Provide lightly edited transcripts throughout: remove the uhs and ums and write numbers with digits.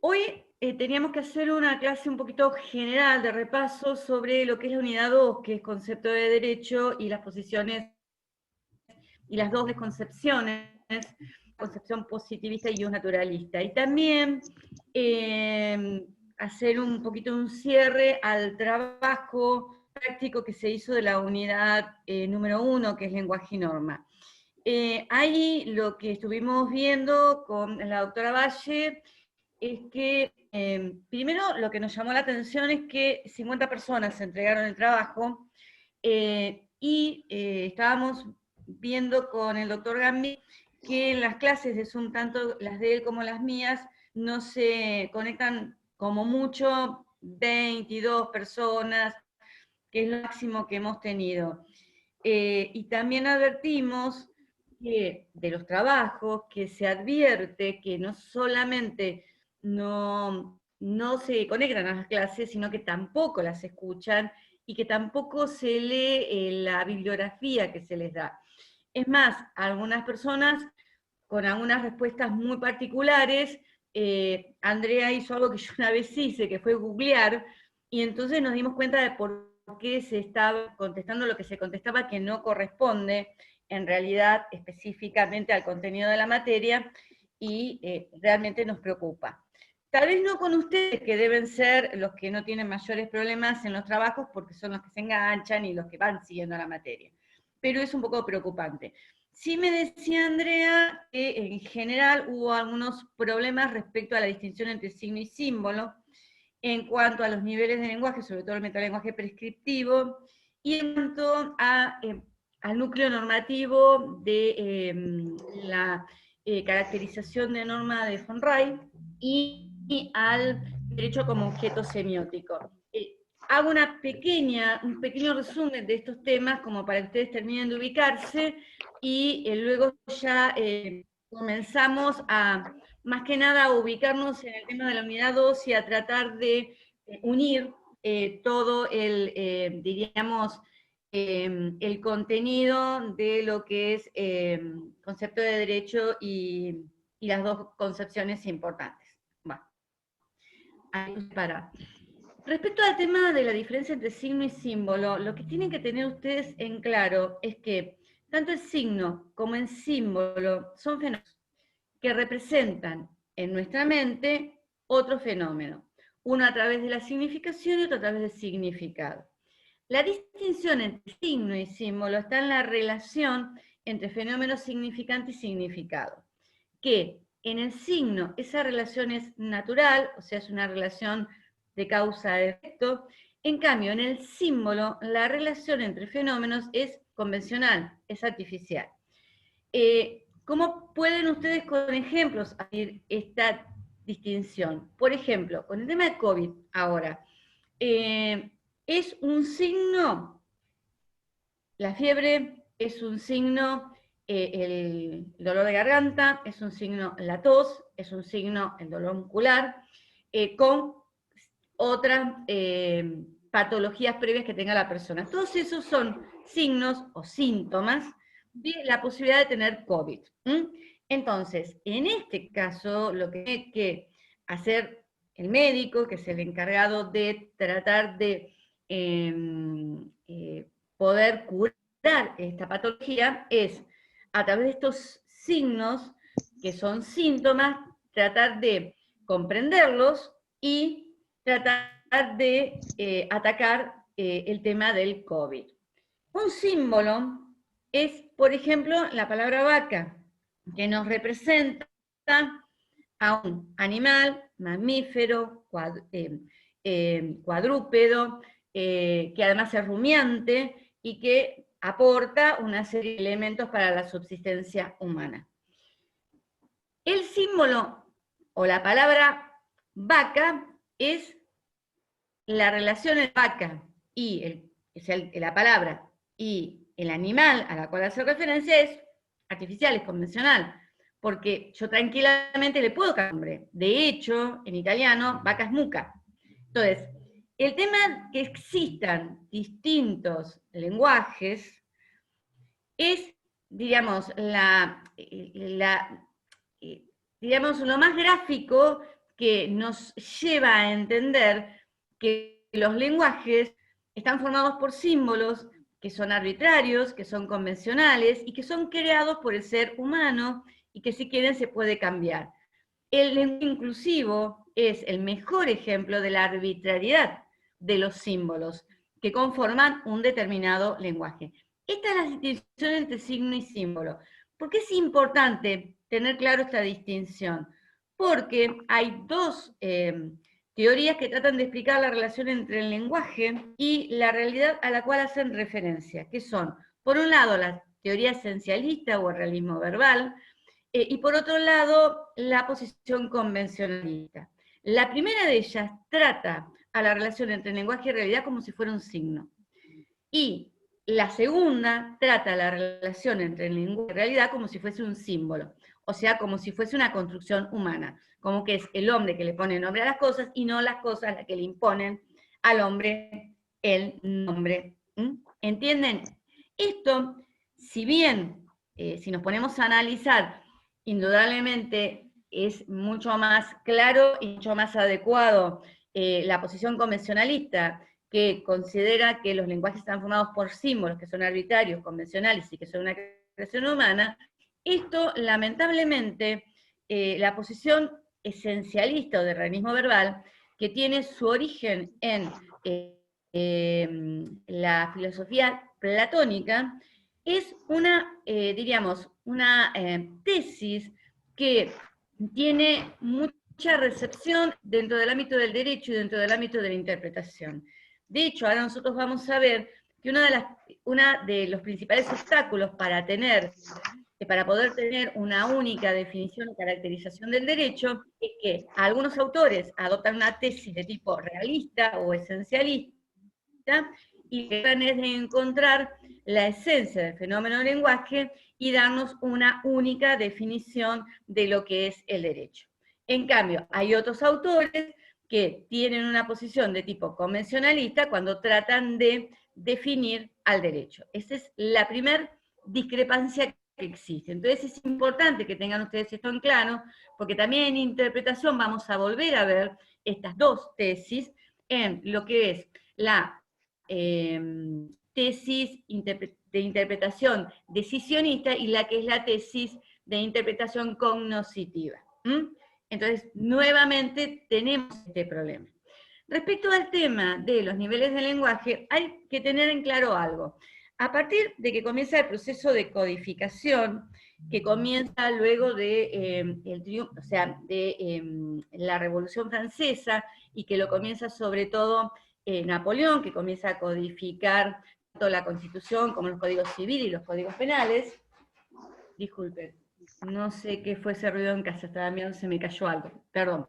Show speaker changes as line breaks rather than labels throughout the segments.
Hoy teníamos que hacer una clase un poquito general de repaso sobre lo que es la unidad 2, que es concepto de derecho y las posiciones y las dos desconcepciones, concepción positivista y naturalista. Y también hacer un poquito un cierre al trabajo práctico que se hizo de la unidad número 1, que es lenguaje y norma. Ahí lo que estuvimos viendo con la doctora Valle es que, primero, lo que nos llamó la atención es que 50 personas se entregaron el trabajo y estábamos viendo con el doctor Gambi que en las clases de Zoom, tanto las de él como las mías, no se conectan como mucho 22 personas, que es lo máximo que hemos tenido. Y también advertimos que de los trabajos que se advierte que no solamente no se conectan a las clases, sino que tampoco las escuchan y que tampoco se lee la bibliografía que se les da. Es más, algunas personas con algunas respuestas muy particulares, Andrea hizo algo que yo una vez hice, que fue googlear, y entonces nos dimos cuenta de por qué se estaba contestando lo que se contestaba que no corresponde en realidad específicamente al contenido de la materia, y realmente nos preocupa. Tal vez no con ustedes, que deben ser los que no tienen mayores problemas en los trabajos, porque son los que se enganchan y los que van siguiendo la materia. Pero es un poco preocupante. Sí me decía Andrea que en general hubo algunos problemas respecto a la distinción entre signo y símbolo, en cuanto a los niveles de lenguaje, sobre todo el metalenguaje prescriptivo, y en cuanto a, al núcleo normativo de la caracterización de norma de von Rey y al derecho como objeto semiótico. Hago un pequeño resumen de estos temas como para que ustedes terminen de ubicarse y luego ya comenzamos a, más que nada, a ubicarnos en el tema de la unidad 2 y a tratar de unir todo el, diríamos, el contenido de lo que es concepto de derecho y las dos concepciones importantes. Bueno, ahí para. Respecto al tema de la diferencia entre signo y símbolo, lo que tienen que tener ustedes en claro es que tanto el signo como el símbolo son fenómenos que representan en nuestra mente otro fenómeno, uno a través de la significación y otro a través del significado. La distinción entre signo y símbolo está en la relación entre fenómeno significante y significado, que en el signo esa relación es natural, o sea, es una relación de causa-efecto. En cambio, en el símbolo, la relación entre fenómenos es convencional, es artificial. ¿Cómo pueden ustedes con ejemplos hacer esta distinción? Por ejemplo, con el tema de COVID ahora, es un signo, la fiebre es un signo, el dolor de garganta es un signo, la tos es un signo, el dolor muscular, con otras patologías previas que tenga la persona. Todos esos son signos o síntomas de la posibilidad de tener COVID. Entonces, en este caso, lo que tiene que hacer el médico, que es el encargado de tratar de poder curar esta patología, es a través de estos signos, que son síntomas, tratar de comprenderlos y tratar de atacar el tema del COVID. Un símbolo es, por ejemplo, la palabra vaca, que nos representa a un animal, mamífero, cuadrúpedo, que además es rumiante y que aporta una serie de elementos para la subsistencia humana. El símbolo o la palabra vaca es la relación entre vaca y la palabra y el animal a la cual hace referencia es artificial, es convencional, porque yo tranquilamente le puedo cambiar nombre. De hecho, en italiano, vaca es muca. Entonces, el tema que existan distintos lenguajes es, digamos, digamos, lo más gráfico que nos lleva a entender que los lenguajes están formados por símbolos que son arbitrarios, que son convencionales y que son creados por el ser humano y que si quieren se puede cambiar. El lenguaje inclusivo es el mejor ejemplo de la arbitrariedad de los símbolos que conforman un determinado lenguaje. Esta es la distinción entre signo y símbolo. ¿Por qué es importante tener claro esta distinción? Porque hay dos teorías que tratan de explicar la relación entre el lenguaje y la realidad a la cual hacen referencia, que son, por un lado, la teoría esencialista o el realismo verbal, y por otro lado, la posición convencionalista. La primera de ellas trata a la relación entre lenguaje y realidad como si fuera un signo. Y la segunda trata la relación entre lenguaje y realidad como si fuese un símbolo. O sea, como si fuese una construcción humana. Como que es el hombre que le pone nombre a las cosas y no las cosas las que le imponen al hombre el nombre. ¿Entienden? Esto, si bien, si nos ponemos a analizar, indudablemente es mucho más claro y mucho más adecuado la posición convencionalista, que considera que los lenguajes están formados por símbolos que son arbitrarios, convencionales y que son una creación humana. Esto, lamentablemente, la posición esencialista o de realismo verbal, que tiene su origen en la filosofía platónica, es una, diríamos, una tesis que tiene mucha recepción dentro del ámbito del derecho y dentro del ámbito de la interpretación. De hecho, ahora nosotros vamos a ver que uno de los principales obstáculos para poder tener una única definición o caracterización del derecho es que algunos autores adoptan una tesis de tipo realista o esencialista y tratan de encontrar la esencia del fenómeno del lenguaje y darnos una única definición de lo que es el derecho. En cambio, hay otros autores que tienen una posición de tipo convencionalista cuando tratan de definir al derecho. Esa es la primera discrepancia que existe. Entonces es importante que tengan ustedes esto en claro, porque también en interpretación vamos a volver a ver estas dos tesis en lo que es la tesis de interpretación decisionista y la que es la tesis de interpretación cognoscitiva. Entonces, nuevamente tenemos este problema. Respecto al tema de los niveles de lenguaje, hay que tener en claro algo. A partir de que comienza el proceso de codificación, que comienza luego de, la Revolución Francesa, y que lo comienza sobre todo Napoleón, que comienza a codificar tanto la Constitución como los códigos civiles y los códigos penales. Disculpen, no sé qué fue ese ruido en casa, estaba mirando, se me cayó algo, perdón.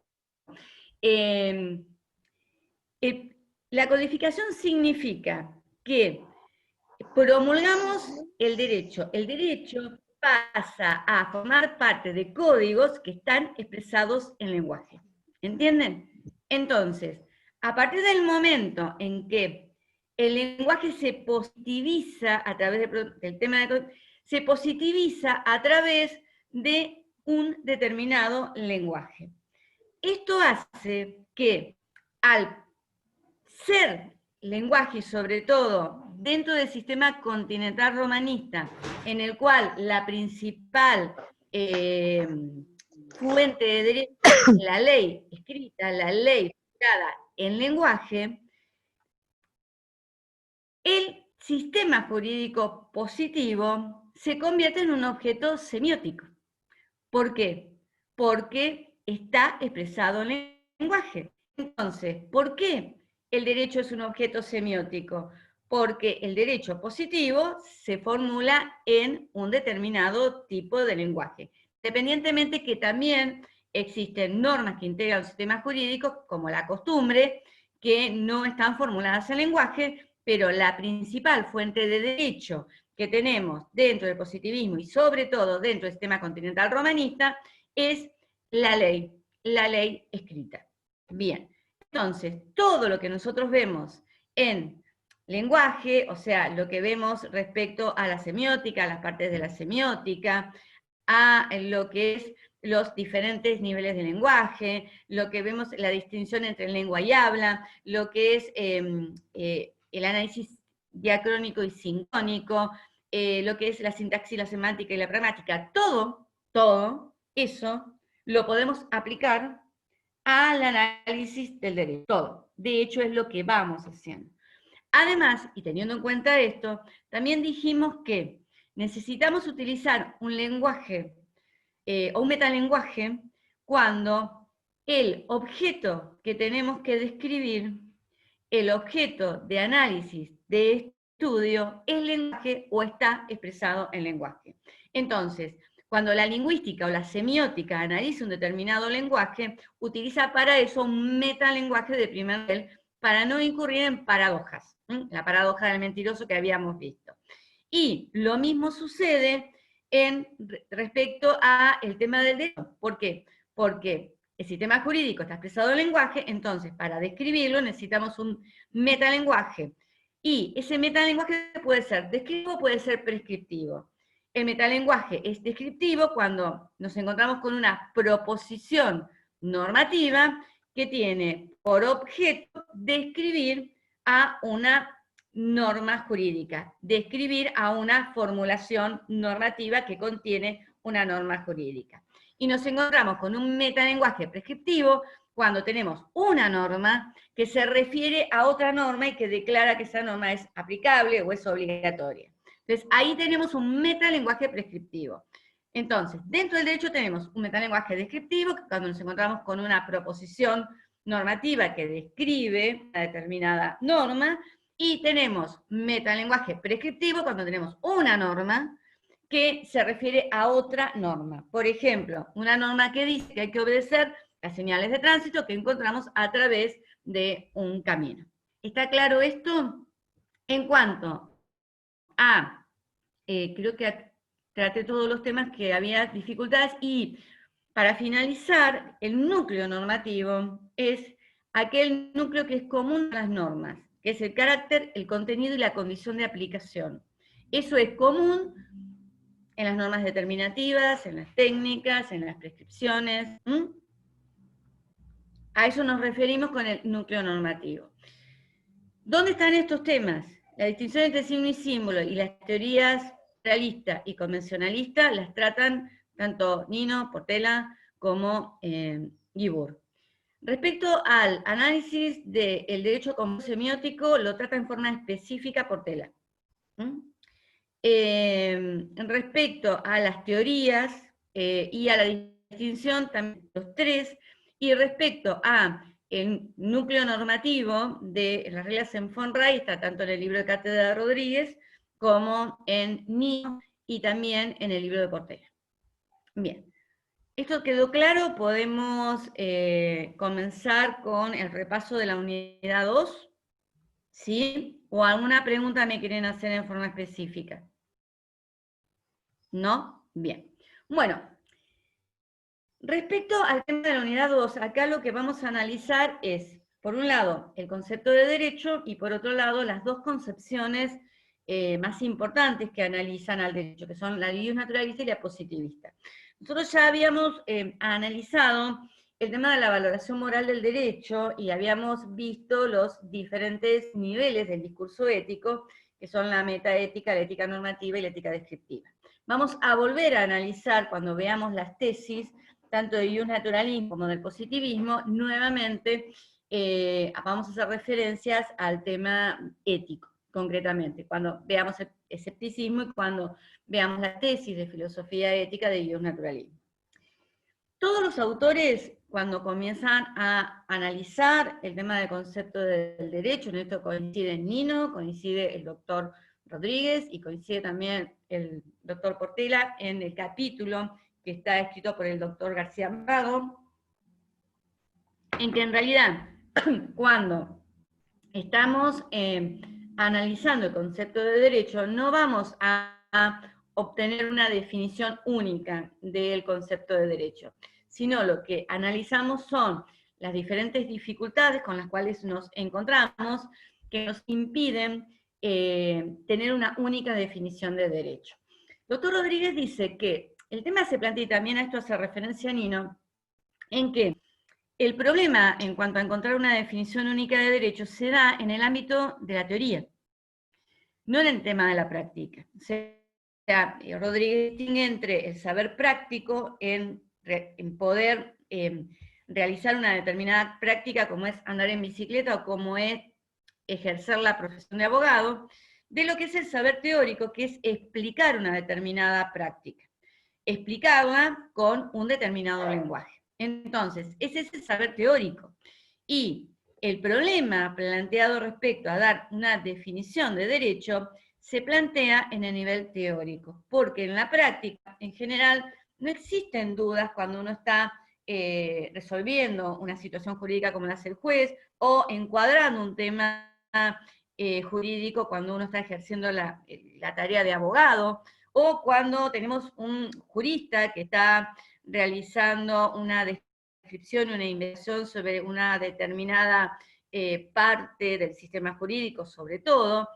La codificación significa que promulgamos el derecho. El derecho pasa a formar parte de códigos que están expresados en lenguaje. ¿Entienden? Entonces, a partir del momento en que el lenguaje se positiviza a través del tema se positiviza a través de un determinado lenguaje. Esto hace que al ser lenguaje, sobre todo dentro del sistema continental romanista, en el cual la principal fuente de derecho es la ley escrita, la ley creada en lenguaje, el sistema jurídico positivo se convierte en un objeto semiótico. ¿Por qué? Porque está expresado en lenguaje. Entonces, ¿por qué el derecho es un objeto semiótico? Porque el derecho positivo se formula en un determinado tipo de lenguaje. Independientemente que también existen normas que integran el sistema jurídico, como la costumbre, que no están formuladas en lenguaje, pero la principal fuente de derecho que tenemos dentro del positivismo y sobre todo dentro del sistema continental romanista es la ley escrita. Bien, entonces, todo lo que nosotros vemos en lenguaje, o sea, lo que vemos respecto a la semiótica, a las partes de la semiótica, a lo que es los diferentes niveles de lenguaje, lo que vemos, la distinción entre lengua y habla, lo que es el análisis diacrónico y sincrónico, lo que es la sintaxis, la semántica y la pragmática, todo eso lo podemos aplicar al análisis del derecho, todo. De hecho, es lo que vamos haciendo. Además, y teniendo en cuenta esto, también dijimos que necesitamos utilizar un lenguaje o un metalenguaje cuando el objeto que tenemos que describir, el objeto de análisis, de estudio, es lenguaje o está expresado en lenguaje. Entonces, cuando la lingüística o la semiótica analiza un determinado lenguaje, utiliza para eso un metalenguaje de primer nivel para no incurrir en paradojas, la paradoja del mentiroso que habíamos visto. Y lo mismo sucede respecto al tema del derecho. ¿Por qué? Porque el sistema jurídico está expresado en lenguaje, entonces para describirlo necesitamos un metalenguaje. Y ese metalenguaje puede ser descriptivo, puede ser prescriptivo. El metalenguaje es descriptivo cuando nos encontramos con una proposición normativa que tiene por objeto describir a una norma jurídica, describir a una formulación normativa que contiene una norma jurídica. Y nos encontramos con un metalenguaje prescriptivo cuando tenemos una norma que se refiere a otra norma y que declara que esa norma es aplicable o es obligatoria. Entonces, ahí tenemos un metalenguaje prescriptivo. Entonces, dentro del derecho tenemos un metalenguaje descriptivo, cuando nos encontramos con una proposición normativa que describe una determinada norma, y tenemos metalenguaje prescriptivo cuando tenemos una norma que se refiere a otra norma. Por ejemplo, una norma que dice que hay que obedecer las señales de tránsito que encontramos a través de un camino. ¿Está claro esto? En cuanto a, creo que traté todos los temas que había dificultades, y para finalizar, el núcleo normativo es aquel núcleo que es común a las normas, que es el carácter, el contenido y la condición de aplicación. Eso es común en las normas determinativas, en las técnicas, en las prescripciones. A eso nos referimos con el núcleo normativo. ¿Dónde están estos temas? La distinción entre signo y símbolo y las teorías realista y convencionalista las tratan tanto Nino, Portela, como Guibur. Respecto al análisis del derecho común semiótico, lo trata en forma específica Portela. Respecto a las teorías y a la distinción, también los tres, y respecto a el núcleo normativo de las reglas en Fonray, está tanto en el libro de Cátedra de Rodríguez como en Nino y también en el libro de Portela. Bien, ¿esto quedó claro? Podemos comenzar con el repaso de la unidad 2, ¿sí? ¿O alguna pregunta me quieren hacer en forma específica? ¿No? Bien. Bueno, respecto al tema de la unidad 2, acá lo que vamos a analizar es, por un lado, el concepto de derecho y por otro lado, las dos concepciones más importantes que analizan al derecho, que son la ius naturalista y la positivista. Nosotros ya habíamos analizado el tema de la valoración moral del derecho y habíamos visto los diferentes niveles del discurso ético, que son la metaética, la ética normativa y la ética descriptiva. Vamos a volver a analizar, cuando veamos las tesis, tanto de ius naturalismo como del positivismo, nuevamente vamos a hacer referencias al tema ético, concretamente, cuando veamos el escepticismo y cuando veamos la tesis de filosofía ética de ius naturalismo. Todos los autores, cuando comienzan a analizar el tema del concepto del derecho, en esto coincide Nino, coincide el doctor Rodríguez y coincide también el doctor Portela en el capítulo que está escrito por el doctor García Ambrado, en que en realidad cuando estamos analizando el concepto de derecho no vamos a obtener una definición única del concepto de derecho, sino lo que analizamos son las diferentes dificultades con las cuales nos encontramos que nos impiden tener una única definición de derecho. Doctor Rodríguez dice que el tema se plantea, y también a esto hace referencia Nino, en que el problema en cuanto a encontrar una definición única de derecho se da en el ámbito de la teoría, no en el tema de la práctica. O sea, Rodríguez distingue entre el saber práctico en poder realizar una determinada práctica, como es andar en bicicleta o como es ejercer la profesión de abogado, de lo que es el saber teórico, que es explicar una determinada práctica, explicarla con un determinado lenguaje. Entonces, ese es el saber teórico. Y el problema planteado respecto a dar una definición de derecho se plantea en el nivel teórico, porque en la práctica, en general, no existen dudas cuando uno está resolviendo una situación jurídica como la hace el juez, o encuadrando un tema jurídico cuando uno está ejerciendo la tarea de abogado, o cuando tenemos un jurista que está realizando una descripción, una investigación sobre una determinada parte del sistema jurídico, sobre todo,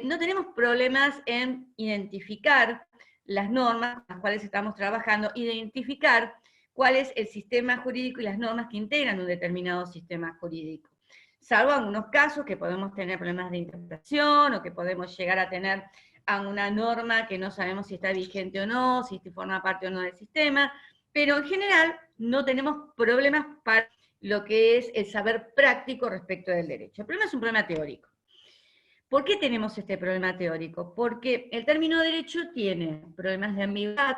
no tenemos problemas en identificar las normas con las cuales estamos trabajando, identificar cuál es el sistema jurídico y las normas que integran un determinado sistema jurídico. Salvo algunos casos que podemos tener problemas de interpretación o que podemos llegar a tener a una norma que no sabemos si está vigente o no, si forma parte o no del sistema, pero en general no tenemos problemas para lo que es el saber práctico respecto del derecho. El problema es un problema teórico. ¿Por qué tenemos este problema teórico? Porque el término derecho tiene problemas de ambigüedad,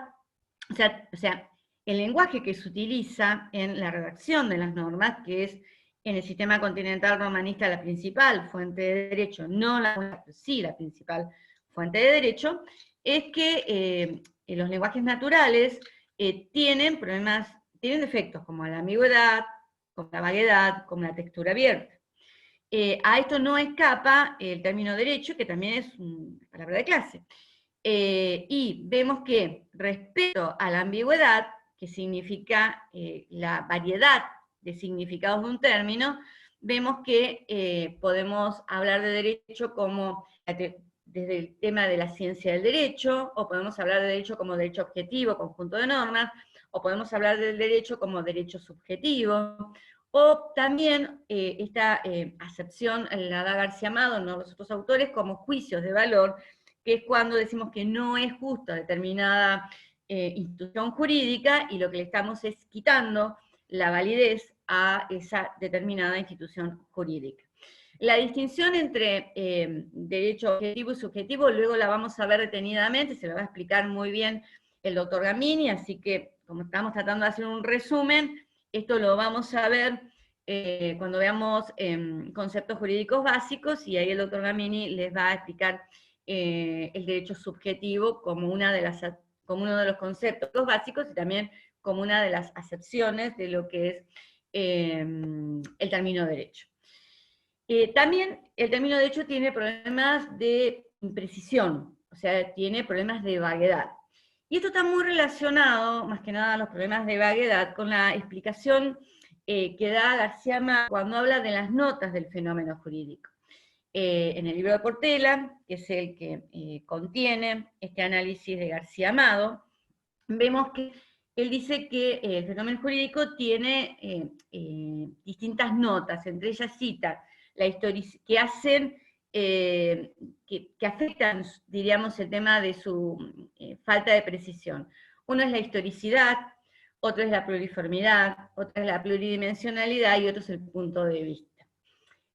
o sea, el lenguaje que se utiliza en la redacción de las normas, que es en el sistema continental romanista la principal fuente de derecho, no la, sí la principal fuente de derecho, es que los lenguajes naturales tienen problemas, tienen defectos como la ambigüedad, como la vaguedad, como la textura abierta. A esto no escapa el término derecho, que también es una palabra de clase. Y vemos que respecto a la ambigüedad, que significa la variedad de significados de un término, vemos que podemos hablar de derecho como desde el tema de la ciencia del derecho, o podemos hablar de derecho como derecho objetivo, conjunto de normas, o podemos hablar del derecho como derecho subjetivo, o también esta acepción la da García Amado, no los otros autores, como juicios de valor, que es cuando decimos que no es justa determinada institución jurídica y lo que le estamos es quitando la validez a esa determinada institución jurídica. La distinción entre derecho objetivo y subjetivo luego la vamos a ver detenidamente, se lo va a explicar muy bien el doctor Gamini, así que como estamos tratando de hacer un resumen, esto lo vamos a ver cuando veamos conceptos jurídicos básicos, y ahí el doctor Gamini les va a explicar el derecho subjetivo como uno de los conceptos básicos y también como una de las acepciones de lo que es el término derecho. También el término derecho tiene problemas de imprecisión, o sea, tiene problemas de vaguedad. Y esto está muy relacionado, más que nada, a los problemas de vaguedad, con la explicación que da García Amado cuando habla de las notas del fenómeno jurídico. En el libro de Portela, que es el que contiene este análisis de García Amado, vemos que él dice que el fenómeno jurídico tiene distintas notas, entre ellas cita que hacen, que afectan, diríamos, el tema de su falta de precisión. Uno es la historicidad, otro es la pluriformidad, otra es la pluridimensionalidad y otro es el punto de vista,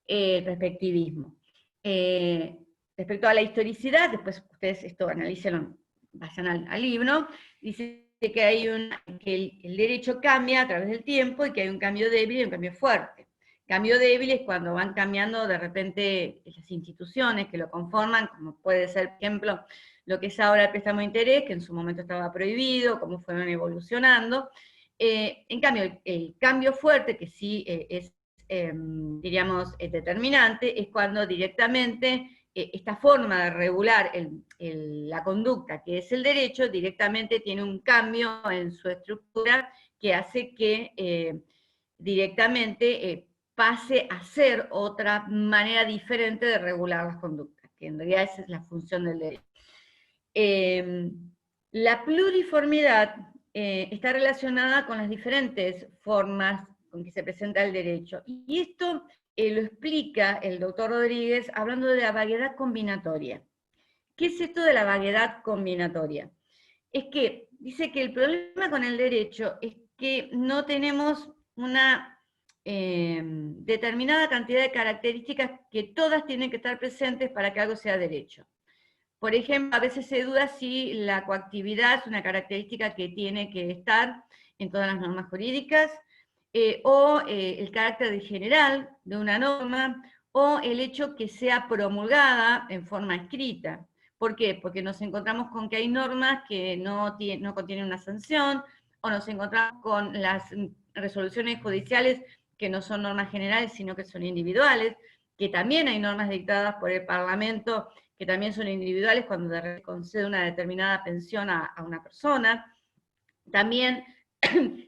el perspectivismo. Respecto a la historicidad, después ustedes esto analícenlo, vayan al libro, dice que el derecho cambia a través del tiempo y que hay un cambio débil y un cambio fuerte. Cambio débil es cuando van cambiando de repente las instituciones que lo conforman, como puede ser, por ejemplo, lo que es ahora el préstamo de interés, que en su momento estaba prohibido, cómo fueron evolucionando. En cambio, el cambio fuerte, que sí es diríamos, determinante, es cuando directamente esta forma de regular la conducta, que es el derecho, directamente tiene un cambio en su estructura que hace que directamente pase a ser otra manera diferente de regular las conductas, que en realidad esa es la función del derecho. La pluriformidad está relacionada con las diferentes formas con que se presenta el derecho. Y esto lo explica el doctor Rodríguez hablando de la vaguedad combinatoria. ¿Qué es esto de la vaguedad combinatoria? Es que dice que el problema con el derecho es que no tenemos una determinada cantidad de características que todas tienen que estar presentes para que algo sea derecho. Por ejemplo, a veces se duda si la coactividad es una característica que tiene que estar en todas las normas jurídicas, o el carácter general de una norma, o el hecho que sea promulgada en forma escrita. ¿Por qué? Porque nos encontramos con que hay normas que no contienen una sanción, o nos encontramos con las resoluciones judiciales que no son normas generales, sino que son individuales, que también hay normas dictadas por el Parlamento que también son individuales cuando se concede una determinada pensión a una persona. También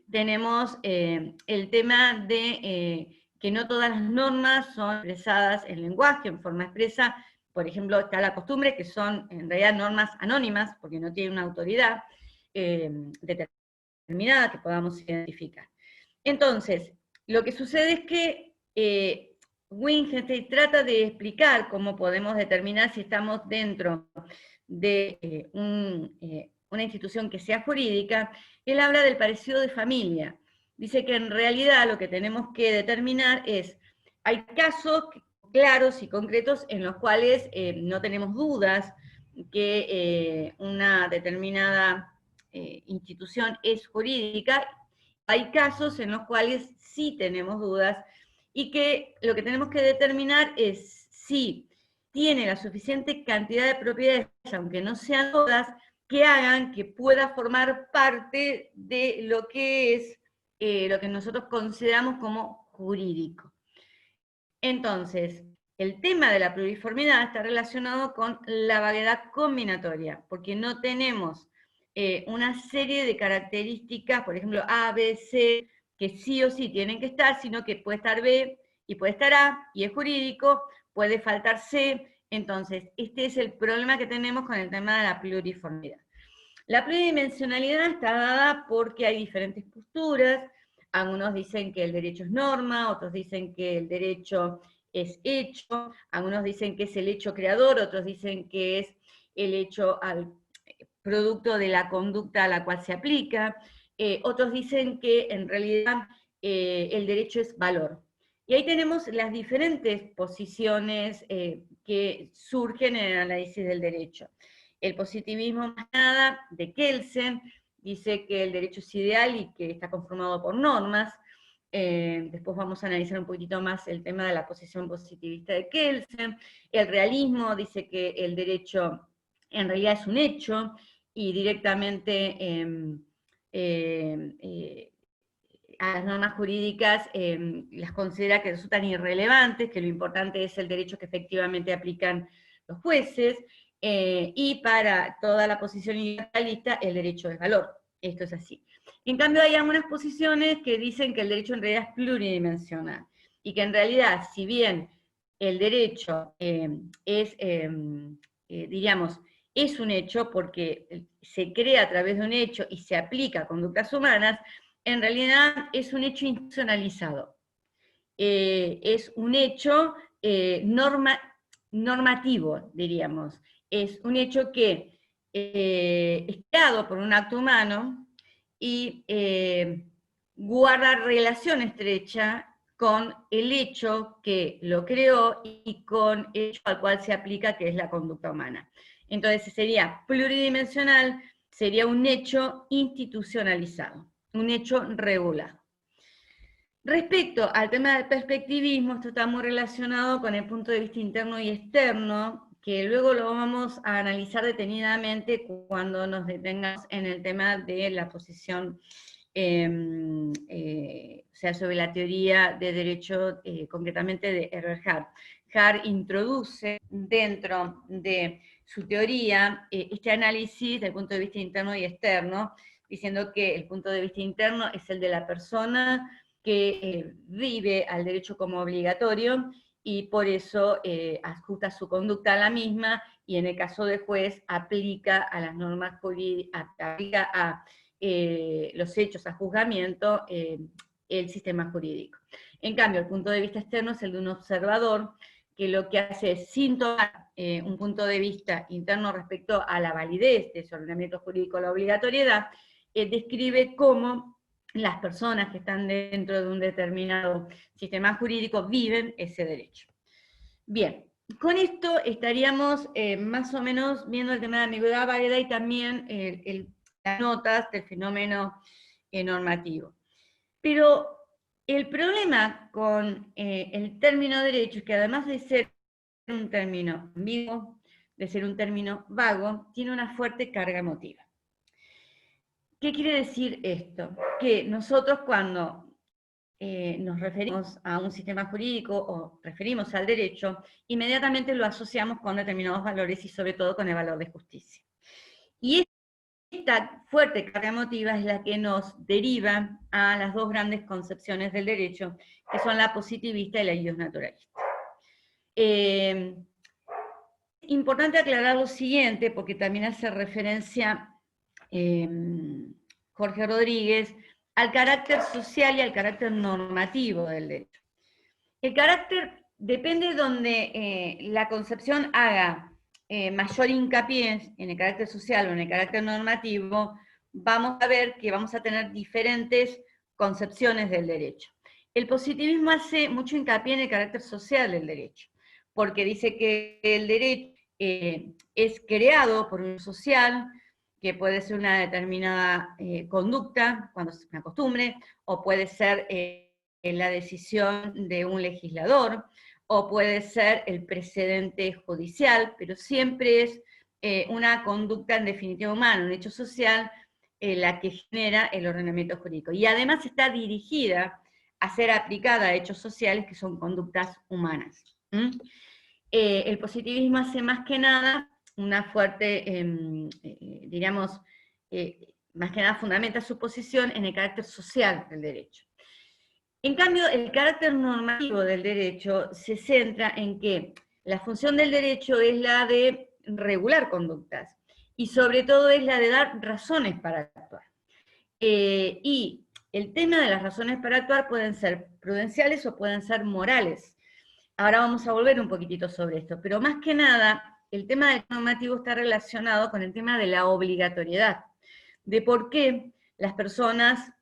tenemos el tema de que no todas las normas son expresadas en lenguaje, en forma expresa. Por ejemplo, está la costumbre, que son en realidad normas anónimas, porque no tienen una autoridad determinada que podamos identificar. Entonces, lo que sucede es que Wittgenstein trata de explicar cómo podemos determinar si estamos dentro de una institución que sea jurídica. Él habla del parecido de familia. Dice que en realidad lo que tenemos que determinar es, hay casos claros y concretos en los cuales no tenemos dudas que una determinada institución es jurídica. Hay casos en los cuales sí tenemos dudas y que lo que tenemos que determinar es si tiene la suficiente cantidad de propiedades, aunque no sean todas, que hagan que pueda formar parte de lo que es lo que nosotros consideramos como jurídico. Entonces, el tema de la pluriformidad está relacionado con la vaguedad combinatoria, porque no tenemos una serie de características, por ejemplo, A, B, C, que sí o sí tienen que estar, sino que puede estar B y puede estar A, y es jurídico, puede faltar C. Entonces, este es el problema que tenemos con el tema de la pluriformidad. La pluridimensionalidad está dada porque hay diferentes posturas. Algunos dicen que el derecho es norma, otros dicen que el derecho es hecho, algunos dicen que es el hecho creador, otros dicen que es el hecho al producto de la conducta a la cual se aplica, otros dicen que en realidad el derecho es valor. Y ahí tenemos las diferentes posiciones que surgen en el análisis del derecho. El positivismo más nada de Kelsen dice que el derecho es ideal y que está conformado por normas. Después vamos a analizar un poquitito más el tema de la posición positivista de Kelsen. El realismo dice que el derecho en realidad es un hecho y directamente a las normas jurídicas las considera que resultan irrelevantes, que lo importante es el derecho que efectivamente aplican los jueces, y para toda la posición idealista el derecho es valor. Esto es así. En cambio hay algunas posiciones que dicen que el derecho en realidad es pluridimensional, y que en realidad, si bien el derecho diríamos, es un hecho porque se crea a través de un hecho y se aplica a conductas humanas, en realidad es un hecho institucionalizado. Es un hecho normativo, diríamos. Es un hecho que es creado por un acto humano y guarda relación estrecha con el hecho que lo creó y con el hecho al cual se aplica, que es la conducta humana. Entonces sería pluridimensional, sería un hecho institucionalizado, un hecho regulado. Respecto al tema del perspectivismo, esto está muy relacionado con el punto de vista interno y externo, que luego lo vamos a analizar detenidamente cuando nos detengamos en el tema de la posición, o sea, sobre la teoría de derecho, concretamente de Herbert Hart. Hart introduce dentro de su teoría este análisis del punto de vista interno y externo, diciendo que el punto de vista interno es el de la persona que vive al derecho como obligatorio, y por eso ajusta su conducta a la misma, y en el caso del juez aplica a las normas jurídicas, aplica a los hechos a juzgamiento el sistema jurídico. En cambio, el punto de vista externo es el de un observador, que lo que hace es, sin tomar un punto de vista interno respecto a la validez de ese ordenamiento jurídico, la obligatoriedad, describe cómo las personas que están dentro de un determinado sistema jurídico viven ese derecho. Bien, con esto estaríamos más o menos viendo el tema de ambigüedad, variedad y también las notas del fenómeno normativo. Pero el problema con el término derecho es que además de ser un término ambiguo, de ser un término vago, tiene una fuerte carga emotiva. ¿Qué quiere decir esto? Que nosotros cuando nos referimos a un sistema jurídico o referimos al derecho, inmediatamente lo asociamos con determinados valores y sobre todo con el valor de justicia. Y esta fuerte carga emotiva es la que nos deriva a las dos grandes concepciones del derecho, que son la positivista y la iusnaturalista. Es importante aclarar lo siguiente, porque también hace referencia Jorge Rodríguez al carácter social y al carácter normativo del derecho. El carácter depende de donde la concepción haga mayor hincapié en el carácter social o en el carácter normativo, vamos a ver que vamos a tener diferentes concepciones del derecho. El positivismo hace mucho hincapié en el carácter social del derecho, porque dice que el derecho es creado por un social, que puede ser una determinada conducta, cuando es una costumbre, o puede ser la decisión de un legislador, o puede ser el precedente judicial, pero siempre es una conducta en definitiva humana, un hecho social, la que genera el ordenamiento jurídico. Y además está dirigida a ser aplicada a hechos sociales que son conductas humanas. El positivismo hace más que nada una fuerte, diríamos, más que nada fundamenta su posición en el carácter social del derecho. En cambio, el carácter normativo del derecho se centra en que la función del derecho es la de regular conductas, y sobre todo es la de dar razones para actuar. Y el tema de las razones para actuar pueden ser prudenciales o pueden ser morales. Ahora vamos a volver un poquitito sobre esto, pero más que nada, el tema del normativo está relacionado con el tema de la obligatoriedad, de por qué las personas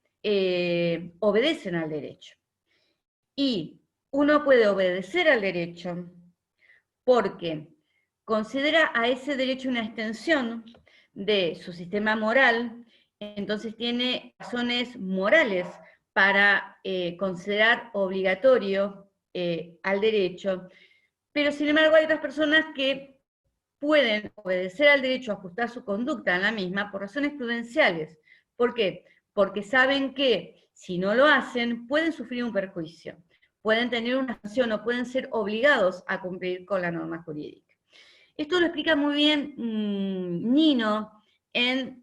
obedecen al derecho. Y uno puede obedecer al derecho porque considera a ese derecho una extensión de su sistema moral, entonces tiene razones morales para considerar obligatorio al derecho, pero sin embargo hay otras personas que pueden obedecer al derecho, ajustar su conducta a la misma por razones prudenciales. ¿Por qué? Porque saben que si no lo hacen pueden sufrir un perjuicio, pueden tener una sanción o pueden ser obligados a cumplir con la norma jurídica. Esto lo explica muy bien Nino en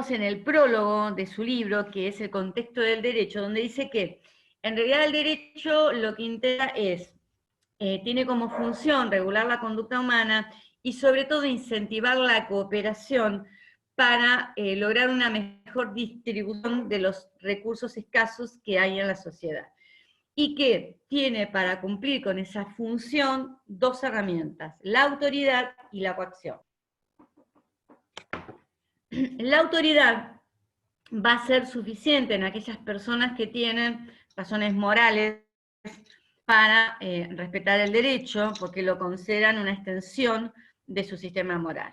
el prólogo de su libro, que es El contexto del derecho, donde dice que en realidad el derecho lo que intenta es, tiene como función regular la conducta humana y sobre todo incentivar la cooperación para lograr una mejor distribución de los recursos escasos que hay en la sociedad. Y que tiene para cumplir con esa función dos herramientas, la autoridad y la coacción. La autoridad va a ser suficiente en aquellas personas que tienen razones morales para respetar el derecho, porque lo consideran una extensión de su sistema moral.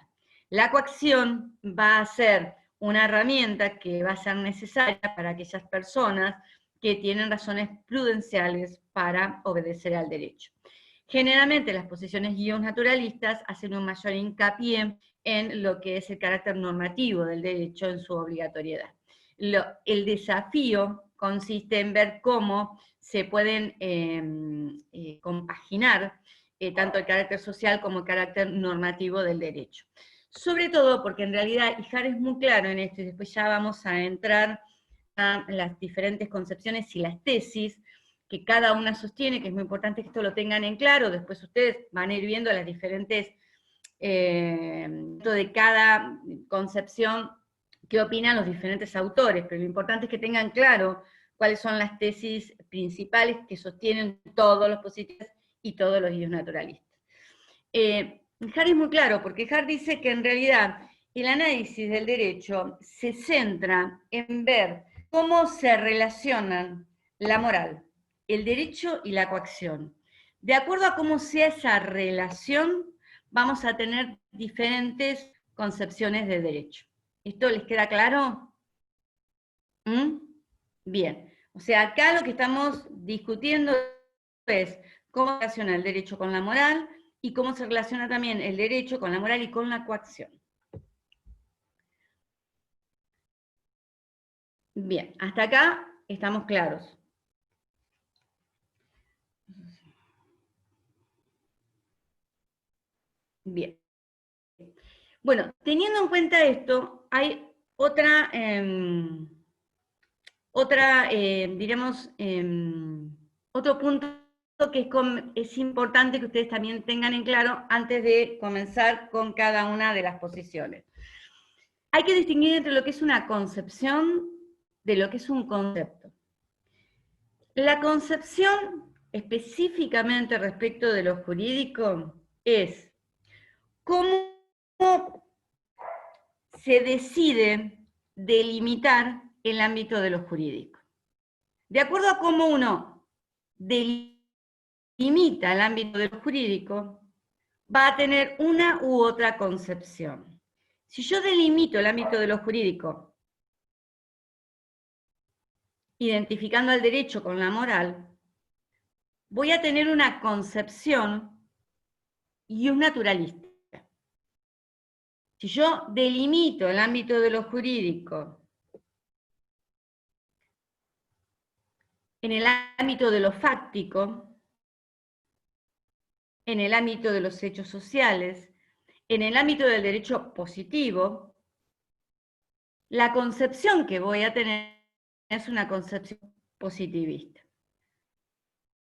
La coacción va a ser una herramienta que va a ser necesaria para aquellas personas que tienen razones prudenciales para obedecer al derecho. Generalmente las posiciones iusnaturalistas hacen un mayor hincapié en lo que es el carácter normativo del derecho en su obligatoriedad. El desafío consiste en ver cómo se pueden compaginar tanto el carácter social como el carácter normativo del derecho. Sobre todo porque en realidad Ijar es muy claro en esto, y después ya vamos a entrar las diferentes concepciones y las tesis que cada una sostiene, que es muy importante que esto lo tengan en claro, después ustedes van a ir viendo las diferentes, de cada concepción, qué opinan los diferentes autores, pero lo importante es que tengan claro cuáles son las tesis principales que sostienen todos los positivistas y todos los naturalistas. Hart es muy claro, porque Hart dice que en realidad el análisis del derecho se centra en ver cómo se relacionan la moral, el derecho y la coacción. De acuerdo a cómo sea esa relación, vamos a tener diferentes concepciones de derecho. ¿Esto les queda claro? Bien. O sea, acá lo que estamos discutiendo es cómo se relaciona el derecho con la moral y cómo se relaciona también el derecho con la moral y con la coacción. Bien, hasta acá estamos claros. Bien. Bueno, teniendo en cuenta esto, hay otra, diremos, otro punto que es importante que ustedes también tengan en claro antes de comenzar con cada una de las posiciones. Hay que distinguir entre lo que es una concepción de lo que es un concepto. La concepción, específicamente respecto de lo jurídico, es cómo se decide delimitar el ámbito de lo jurídico. De acuerdo a cómo uno delimita el ámbito de lo jurídico, va a tener una u otra concepción. Si yo delimito el ámbito de lo jurídico identificando al derecho con la moral, voy a tener una concepción y un naturalista. Si yo delimito el ámbito de lo jurídico en el ámbito de lo fáctico, en el ámbito de los hechos sociales, en el ámbito del derecho positivo, la concepción que voy a tener es una concepción positivista.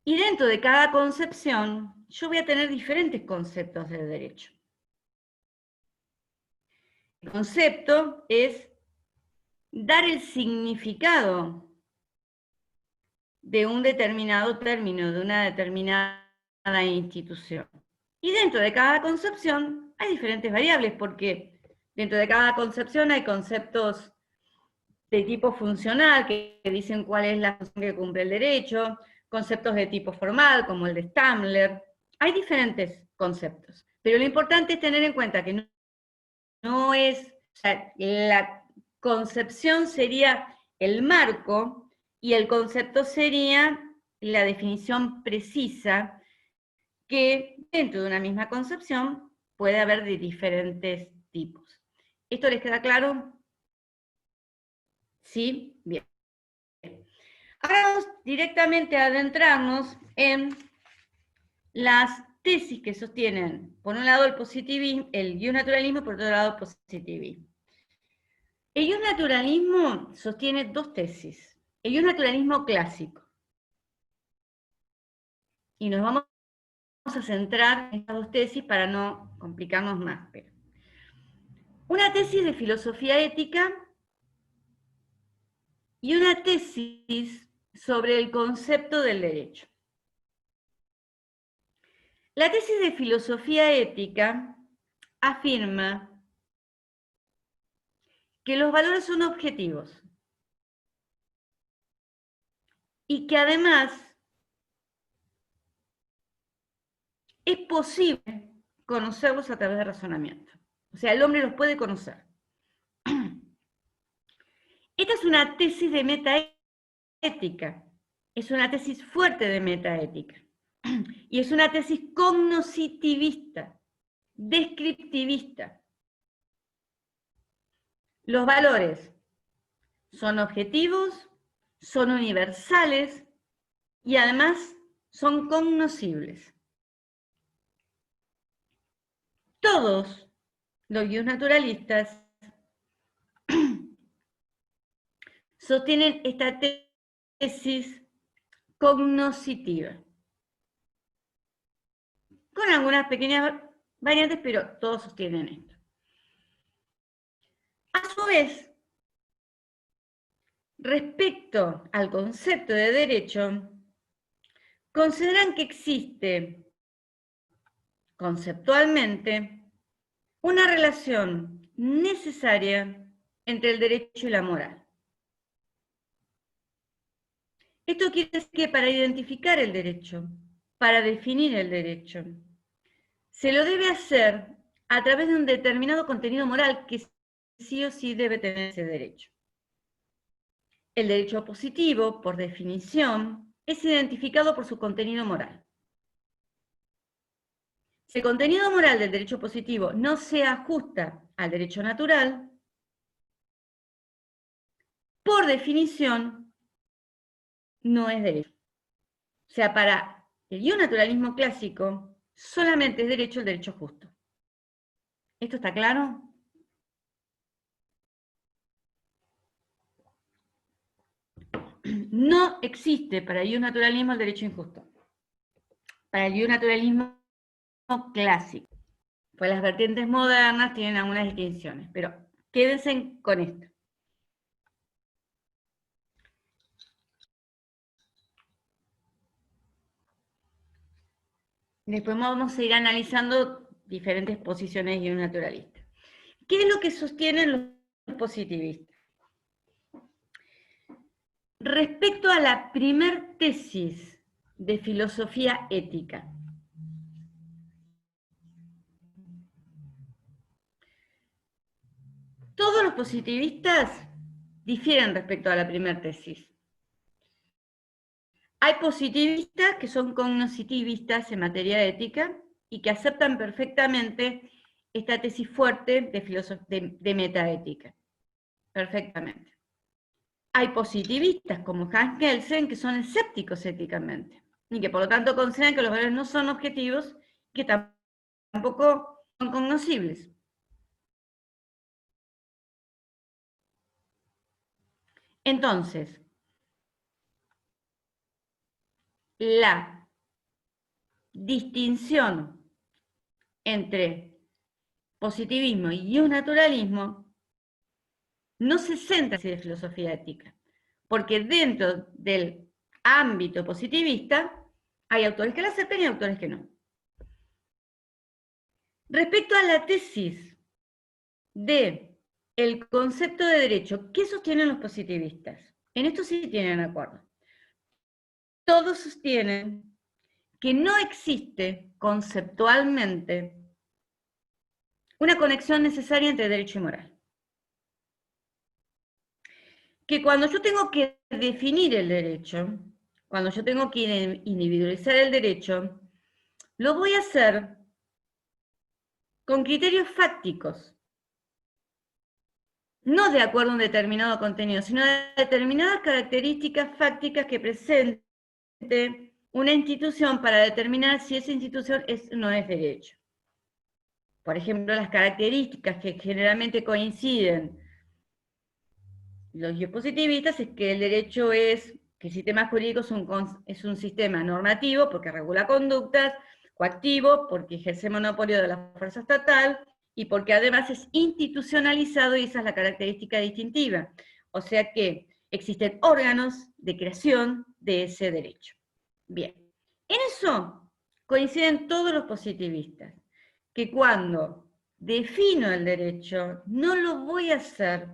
Y dentro de cada concepción, yo voy a tener diferentes conceptos de derecho. El concepto es dar el significado de un determinado término, de una determinada institución. Y dentro de cada concepción hay diferentes variables, porque dentro de cada concepción hay conceptos de tipo funcional que dicen cuál es la función que cumple el derecho, conceptos de tipo formal, como el de Stamler. Hay diferentes conceptos, pero lo importante es tener en cuenta que no es, o sea, la concepción sería el marco y el concepto sería la definición precisa que dentro de una misma concepción puede haber de diferentes tipos. ¿Esto les queda claro? ¿Sí? Bien. Ahora vamos directamente a adentrarnos en las tesis que sostienen, por un lado el positivismo, el naturalismo, y por otro lado el positivismo. El naturalismo sostiene dos tesis. El naturalismo clásico. Y nos vamos a centrar en estas dos tesis para no complicarnos más. Pero una tesis de filosofía ética y una tesis sobre el concepto del derecho. La tesis de filosofía ética afirma que los valores son objetivos y que además es posible conocerlos a través de razonamiento. O sea, el hombre los puede conocer. Esta es una tesis de metaética, es una tesis fuerte de metaética, y es una tesis cognoscitivista, descriptivista. Los valores son objetivos, son universales y además son cognoscibles. Todos los naturalistas sostienen esta tesis cognoscitiva, con algunas pequeñas variantes, pero todos sostienen esto. A su vez, respecto al concepto de derecho, consideran que existe conceptualmente una relación necesaria entre el derecho y la moral. Esto quiere decir que para identificar el derecho, para definir el derecho, se lo debe hacer a través de un determinado contenido moral que sí o sí debe tener ese derecho. El derecho positivo, por definición, es identificado por su contenido moral. Si el contenido moral del derecho positivo no se ajusta al derecho natural, por definición, no es derecho. O sea, para el naturalismo clásico, solamente es derecho el derecho justo. ¿Esto está claro? No existe para el naturalismo el derecho injusto. Para el naturalismo clásico. Pues las vertientes modernas tienen algunas distinciones, pero quédense con esto. Después vamos a ir analizando diferentes posiciones de un naturalista. ¿Qué es lo que sostienen los positivistas? Respecto a la primer tesis de filosofía ética, todos los positivistas difieren respecto a la primera tesis. Hay positivistas que son cognoscitivistas en materia de ética y que aceptan perfectamente esta tesis fuerte de metaética. Perfectamente. Hay positivistas como Hans Kelsen que son escépticos éticamente y que por lo tanto consideran que los valores no son objetivos y que tampoco son cognoscibles. Entonces, la distinción entre positivismo y naturalismo no se centra en la filosofía ética, porque dentro del ámbito positivista hay autores que la aceptan y autores que no. Respecto a la tesis de el concepto de derecho, ¿qué sostienen los positivistas? En esto sí tienen acuerdo. Todos sostienen que no existe conceptualmente una conexión necesaria entre derecho y moral. Que cuando yo tengo que definir el derecho, cuando yo tengo que individualizar el derecho, lo voy a hacer con criterios fácticos, no de acuerdo a un determinado contenido, sino de determinadas características fácticas que presente una institución para determinar si esa institución no es derecho. Por ejemplo, las características que generalmente coinciden los positivistas es que el derecho que el sistema jurídico es un sistema normativo porque regula conductas, coactivo porque ejerce monopolio de la fuerza estatal y porque además es institucionalizado y esa es la característica distintiva. O sea que existen órganos de creación de ese derecho. Bien, en eso coinciden todos los positivistas, que cuando defino el derecho no lo voy a hacer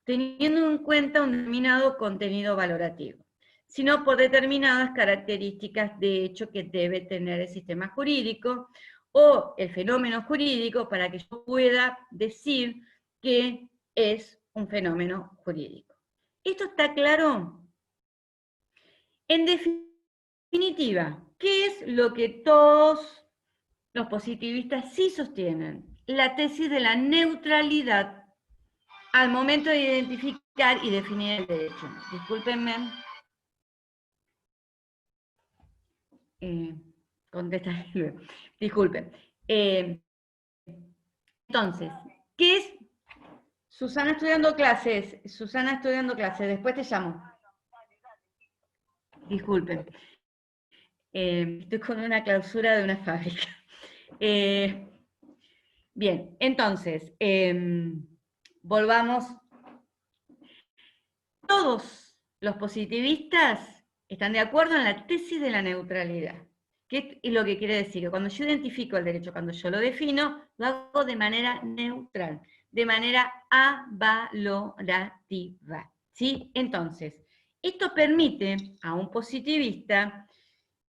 teniendo en cuenta un determinado contenido valorativo, sino por determinadas características de hecho que debe tener el sistema jurídico o el fenómeno jurídico para que yo pueda decir que es un fenómeno jurídico. ¿Esto está claro? En definitiva, ¿qué es lo que todos los positivistas sí sostienen? La tesis de la neutralidad al momento de identificar y definir el derecho. Discúlpenme. Contesta. Disculpen. Entonces, ¿qué es Susana estudiando clases, después te llamo. Disculpen. Estoy con una clausura de una fábrica. Bien, entonces, volvamos. Todos los positivistas están de acuerdo en la tesis de la neutralidad. ¿Qué es lo que quiere decir? Que cuando yo identifico el derecho, cuando yo lo defino, lo hago de manera neutral, de manera avalorativa. ¿Sí? Entonces, esto permite a un positivista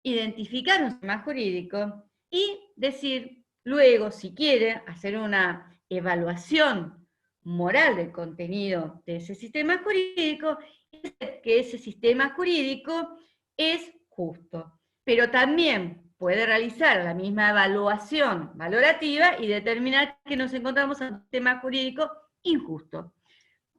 identificar un sistema jurídico y decir luego, si quiere, hacer una evaluación moral del contenido de ese sistema jurídico, que ese sistema jurídico es justo. Pero también puede realizar la misma evaluación valorativa y determinar que nos encontramos en un sistema jurídico injusto.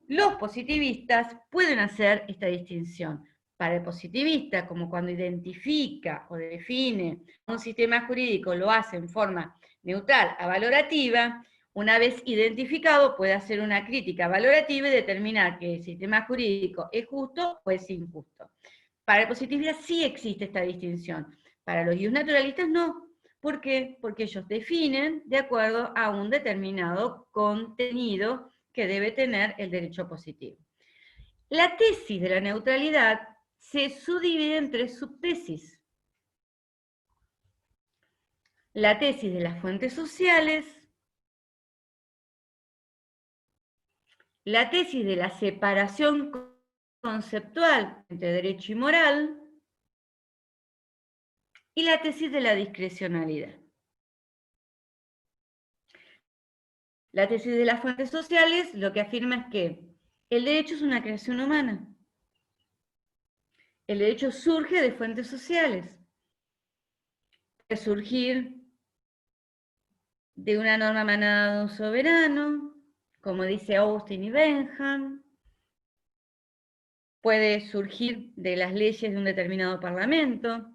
Los positivistas pueden hacer esta distinción. Para el positivista, como cuando identifica o define un sistema jurídico, lo hace en forma neutral a valorativa, una vez identificado puede hacer una crítica valorativa y determinar que el sistema jurídico es justo o es injusto. Para el positivista sí existe esta distinción. Para los naturalistas no. ¿Por qué? Porque ellos definen de acuerdo a un determinado contenido que debe tener el derecho positivo. La tesis de la neutralidad se subdivide en 3 subtesis. La tesis de las fuentes sociales, la tesis de la separación conceptual entre derecho y moral, y la tesis de la discrecionalidad. La tesis de las fuentes sociales lo que afirma es que el derecho es una creación humana. El derecho surge de fuentes sociales. Puede surgir de una norma emanada de un soberano, como dice Austin y Bentham. Puede surgir de las leyes de un determinado parlamento.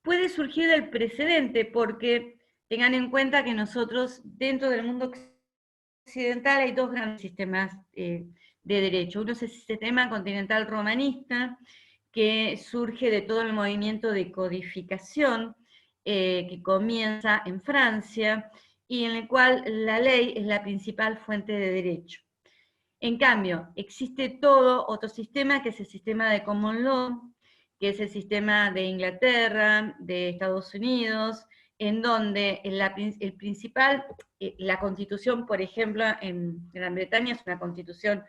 Puede surgir del precedente, porque tengan en cuenta que nosotros, dentro del mundo occidental, hay 2 grandes sistemas de derecho. Uno es el sistema continental romanista, que surge de todo el movimiento de codificación que comienza en Francia, y en el cual la ley es la principal fuente de derecho. En cambio, existe todo otro sistema, que es el sistema de common law, que es el sistema de Inglaterra, de Estados Unidos, en donde el principal, la constitución, por ejemplo, en Gran Bretaña es una constitución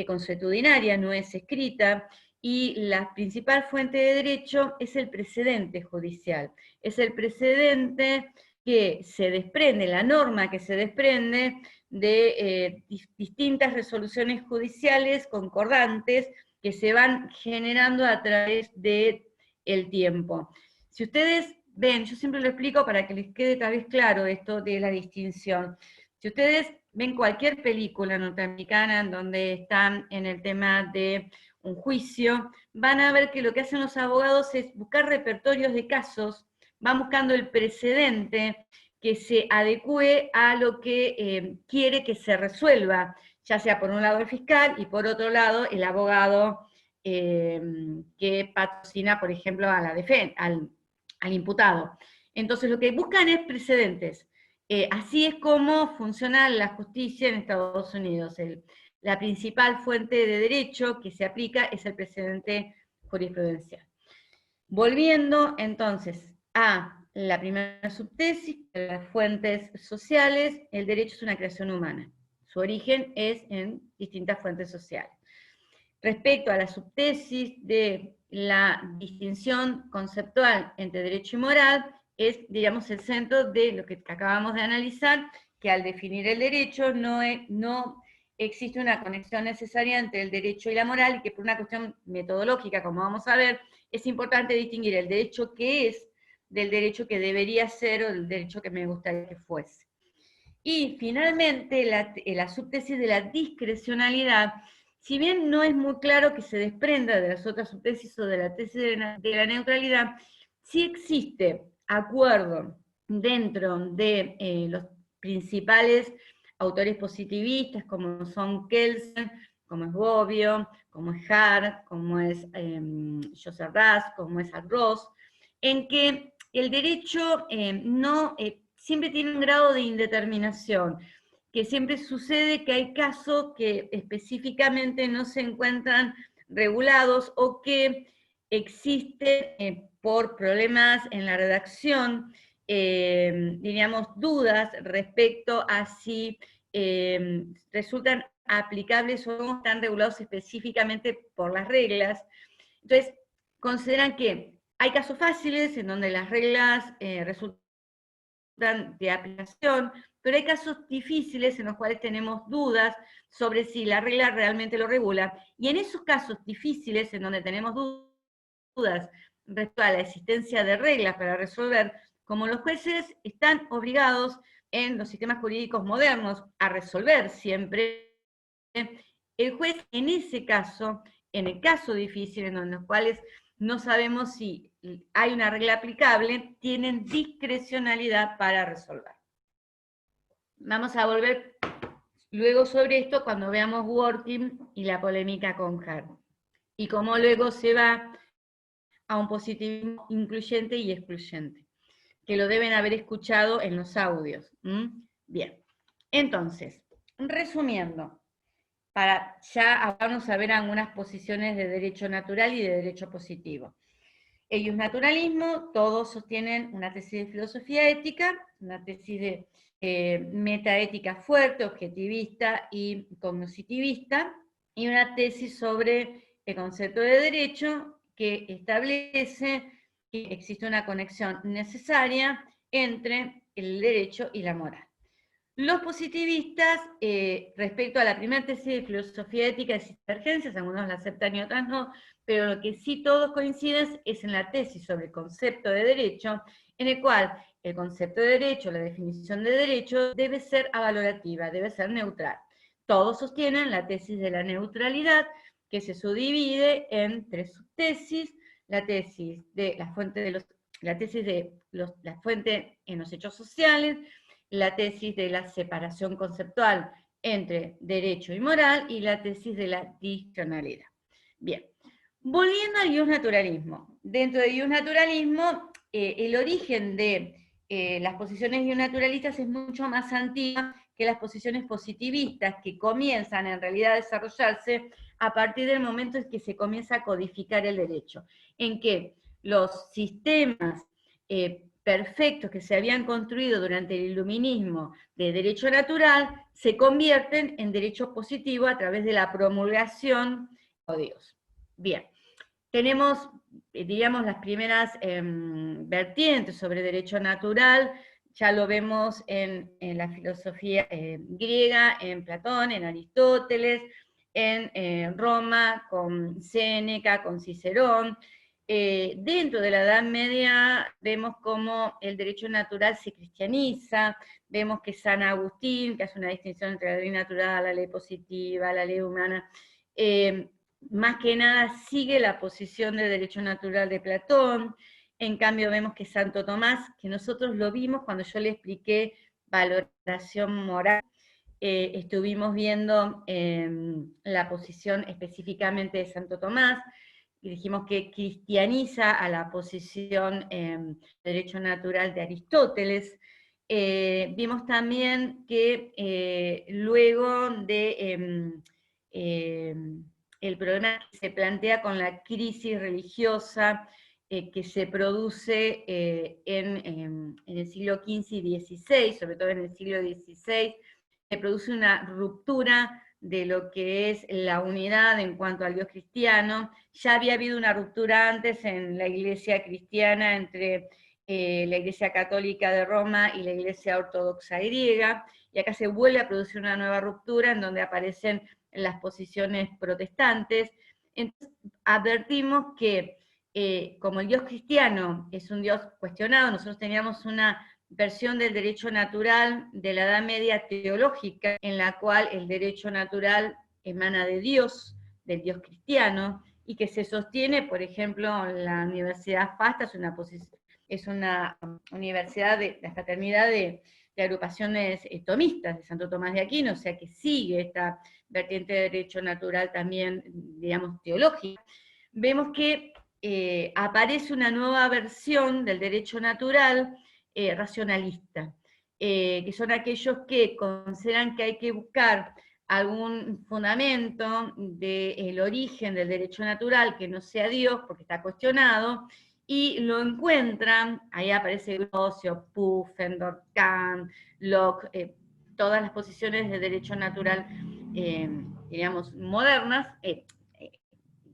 consuetudinaria, no es escrita, y la principal fuente de derecho es el precedente judicial. Es el precedente que se desprende, la norma que se desprende de distintas resoluciones judiciales concordantes que se van generando a través del tiempo. Si ustedes ven, yo siempre lo explico para que les quede tal vez claro esto de la distinción. Si ustedes ven cualquier película norteamericana en donde están en el tema de un juicio, van a ver que lo que hacen los abogados es buscar repertorios de casos, van buscando el precedente que se adecue a lo que quiere que se resuelva, ya sea por un lado el fiscal y por otro lado el abogado que patrocina, por ejemplo, a la al imputado. Entonces lo que buscan es precedentes. Así es como funciona la justicia en Estados Unidos. La principal fuente de derecho que se aplica es el precedente jurisprudencial. Volviendo entonces a la primera subtesis, las fuentes sociales, el derecho es una creación humana. Su origen es en distintas fuentes sociales. Respecto a la subtesis de la distinción conceptual entre derecho y moral, es, digamos, el centro de lo que acabamos de analizar, que al definir el derecho no existe una conexión necesaria entre el derecho y la moral, y que por una cuestión metodológica, como vamos a ver, es importante distinguir el derecho que es del derecho que debería ser o del derecho que me gustaría que fuese. Y finalmente, la subtesis de la discrecionalidad, si bien no es muy claro que se desprenda de las otras subtesis o de la tesis de la neutralidad, sí existe acuerdo dentro de los principales autores positivistas como son Kelsen, como es Bobbio, como es Hart, como es Joseph Raz, como es Ross, en que el derecho siempre tiene un grado de indeterminación, que siempre sucede que hay casos que específicamente no se encuentran regulados o que existen por problemas en la redacción, diríamos, dudas respecto a si resultan aplicables o no, están regulados específicamente por las reglas. Entonces, consideran que hay casos fáciles en donde las reglas resultan de aplicación, pero hay casos difíciles en los cuales tenemos dudas sobre si la regla realmente lo regula, y en esos casos difíciles en donde tenemos dudas respecto a la existencia de reglas para resolver, como los jueces están obligados en los sistemas jurídicos modernos a resolver siempre, el juez en ese caso, en el caso difícil en los cuales no sabemos si hay una regla aplicable, tienen discrecionalidad para resolver. Vamos a volver luego sobre esto cuando veamos Working y la polémica con Hart, y cómo luego se va a un positivismo incluyente y excluyente, que lo deben haber escuchado en los audios. Bien, entonces, resumiendo, para ya vamos a ver algunas posiciones de derecho natural y de derecho positivo. El iusnaturalismo, todos sostienen una tesis de filosofía ética, una tesis de metaética fuerte, objetivista y cognitivista, y una tesis sobre el concepto de derecho que establece que existe una conexión necesaria entre el derecho y la moral. Los positivistas, respecto a la primera tesis de filosofía ética de divergencias, algunos la aceptan y otras no, pero lo que sí todos coinciden es en la tesis sobre el concepto de derecho, en el cual el concepto de derecho, la definición de derecho, debe ser avalorativa, debe ser neutral. Todos sostienen la tesis de la neutralidad, que se subdivide en tres subtesis: la tesis de la fuente la fuente en los hechos sociales, la tesis de la separación conceptual entre derecho y moral, y la tesis de la discrecionalidad. Bien, volviendo al iusnaturalismo. Dentro del iusnaturalismo, el origen de las posiciones iusnaturalistas es mucho más antigua que las posiciones positivistas, que comienzan en realidad a desarrollarse a partir del momento en que se comienza a codificar el derecho, en que los sistemas perfectos que se habían construido durante el iluminismo de derecho natural se convierten en derecho positivo a través de la promulgación de códigos. Bien, tenemos, diríamos, las primeras vertientes sobre derecho natural, ya lo vemos en la filosofía griega, en Platón, en Aristóteles, en Roma, con Séneca, con Cicerón. Dentro de la Edad Media vemos cómo el derecho natural se cristianiza, vemos que San Agustín, que hace una distinción entre la ley natural, la ley positiva, la ley humana, más que nada sigue la posición de derecho natural de Platón. En cambio vemos que Santo Tomás, que nosotros lo vimos cuando yo le expliqué valoración moral, estuvimos viendo la posición específicamente de Santo Tomás, y dijimos que cristianiza a la posición de derecho natural de Aristóteles. Vimos también que luego de el problema que se plantea con la crisis religiosa que se produce en el siglo XV y XVI, sobre todo en el siglo XVI, se produce una ruptura de lo que es la unidad en cuanto al Dios cristiano. Ya había habido una ruptura antes en la Iglesia cristiana entre la Iglesia Católica de Roma y la Iglesia Ortodoxa griega, y acá se vuelve a producir una nueva ruptura en donde aparecen las posiciones protestantes. Entonces, advertimos que como el Dios cristiano es un Dios cuestionado, nosotros teníamos una versión del derecho natural de la Edad Media teológica, en la cual el derecho natural emana de Dios, del Dios cristiano, y que se sostiene, por ejemplo, la Universidad FASTA es una universidad de la fraternidad de de agrupaciones tomistas de Santo Tomás de Aquino, o sea que sigue esta vertiente de derecho natural también, digamos, teológica, vemos que aparece una nueva versión del derecho natural racionalista, que son aquellos que consideran que hay que buscar algún fundamento del origen del derecho natural que no sea Dios, porque está cuestionado, y lo encuentran, ahí aparece Grocio, Pufendorf, Kant, Locke, todas las posiciones de derecho natural, digamos, modernas,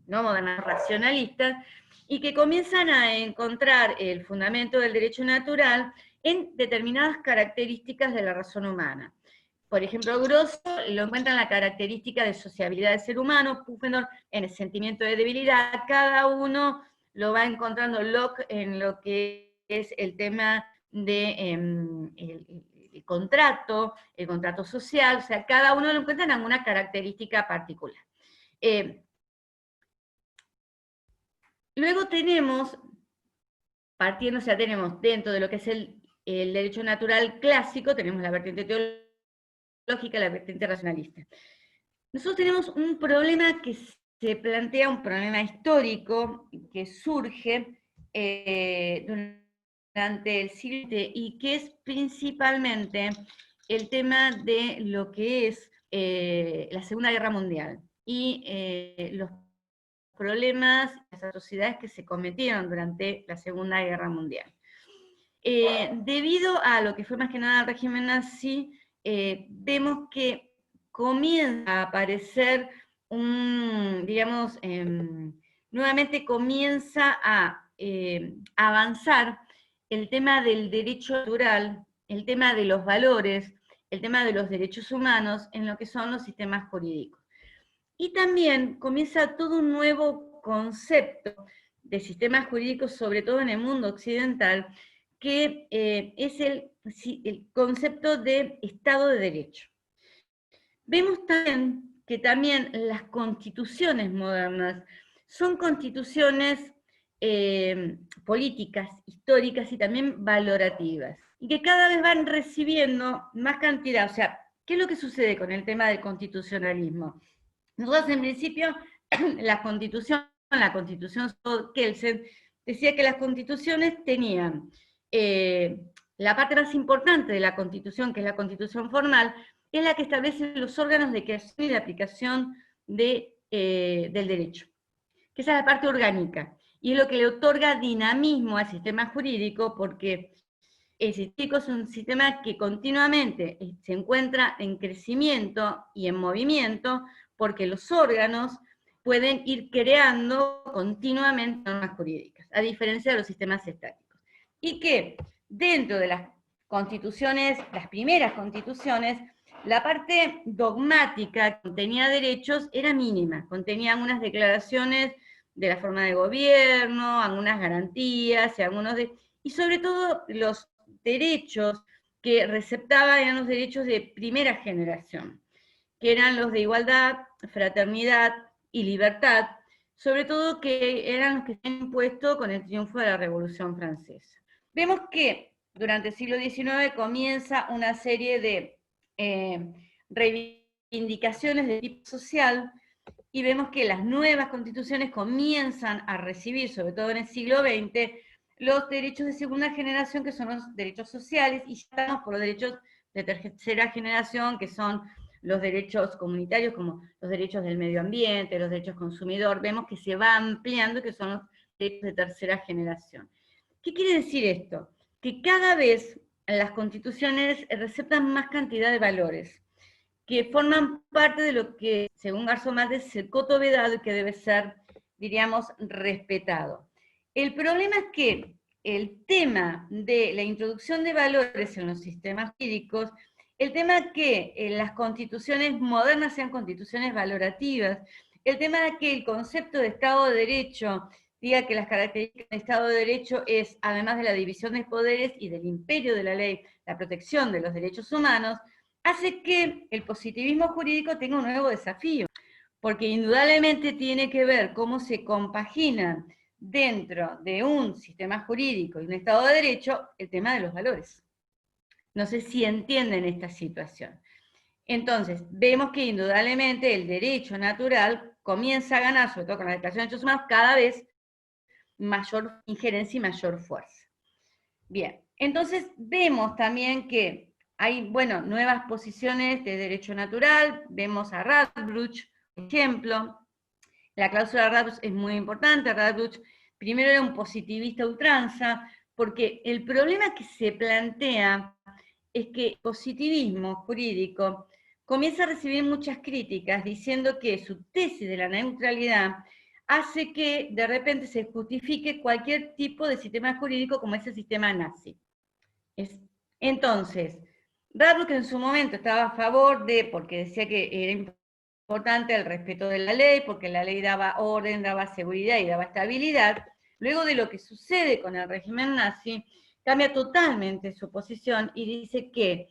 no modernas, racionalistas, y que comienzan a encontrar el fundamento del derecho natural en determinadas características de la razón humana. Por ejemplo, Grosso lo encuentra en la característica de sociabilidad del ser humano, Pufendorf en el sentimiento de debilidad, cada uno lo va encontrando Locke en lo que es el tema de el contrato social, o sea, cada uno lo encuentra en alguna característica particular. Luego tenemos, partiendo, o sea, tenemos dentro de lo que es el derecho natural clásico, tenemos la vertiente teológica, la vertiente racionalista. Nosotros tenemos un problema que se plantea, un problema histórico que surge durante el siglo XX y que es principalmente el tema de lo que es la Segunda Guerra Mundial y los problemas, las atrocidades que se cometieron durante la Segunda Guerra Mundial. Debido a lo que fue más que nada el régimen nazi, vemos que comienza a aparecer digamos, nuevamente comienza a avanzar el tema del derecho natural, el tema de los valores, el tema de los derechos humanos en lo que son los sistemas jurídicos. Y también comienza todo un nuevo concepto de sistemas jurídicos, sobre todo en el mundo occidental, que es el concepto de Estado de Derecho. Vemos también que también las constituciones modernas son constituciones políticas, históricas y también valorativas, y que cada vez van recibiendo más cantidad. O sea, ¿qué es lo que sucede con el tema del constitucionalismo? Nosotros en principio, la constitución Kelsen, decía que las constituciones tenían la parte más importante de la constitución, que es la constitución formal, es la que establece los órganos de creación y de aplicación del derecho, que esa es la parte orgánica, y es lo que le otorga dinamismo al sistema jurídico, porque el sistema es un sistema que continuamente se encuentra en crecimiento y en movimiento, porque los órganos pueden ir creando continuamente normas jurídicas, a diferencia de los sistemas estáticos. Y que dentro de las constituciones, las primeras constituciones, la parte dogmática que contenía derechos era mínima, contenía algunas declaraciones de la forma de gobierno, algunas garantías, y sobre todo los derechos que receptaba eran los derechos de primera generación, que eran los de igualdad, fraternidad y libertad, sobre todo que eran los que se han impuesto con el triunfo de la Revolución Francesa. Vemos que durante el siglo XIX comienza una serie de reivindicaciones de tipo social, y vemos que las nuevas constituciones comienzan a recibir, sobre todo en el siglo XX, los derechos de segunda generación, que son los derechos sociales, y ya estamos por los derechos de tercera generación, que son los derechos comunitarios, como los derechos del medio ambiente, los derechos consumidor. Vemos que se va ampliando, que son los derechos de tercera generación. ¿Qué quiere decir esto? Que cada vez las constituciones receptan más cantidad de valores, que forman parte de lo que, según Garzo Márquez, es el coto vedado y que debe ser, diríamos, respetado. El problema es que el tema de la introducción de valores en los sistemas jurídicos, el tema que las constituciones modernas sean constituciones valorativas, el tema de que el concepto de Estado de Derecho diga que las características del Estado de Derecho es, además de la división de poderes y del imperio de la ley, la protección de los derechos humanos, hace que el positivismo jurídico tenga un nuevo desafío, porque indudablemente tiene que ver cómo se compaginan dentro de un sistema jurídico y un Estado de Derecho el tema de los valores. No sé si entienden esta situación. Entonces, vemos que indudablemente el derecho natural comienza a ganar, sobre todo con la Declaración de Derechos Humanos, cada vez mayor injerencia y mayor fuerza. Bien, entonces vemos también que hay, bueno, nuevas posiciones de derecho natural, vemos a Radbruch, por ejemplo. La cláusula Radbruch es muy importante. Radbruch primero era un positivista a ultranza, porque el problema que se plantea es que el positivismo jurídico comienza a recibir muchas críticas diciendo que su tesis de la neutralidad hace que de repente se justifique cualquier tipo de sistema jurídico como ese sistema nazi. Entonces, Radbruch en su momento estaba a favor de, porque decía que era importante el respeto de la ley, porque la ley daba orden, daba seguridad y daba estabilidad. Luego de lo que sucede con el régimen nazi, cambia totalmente su posición y dice que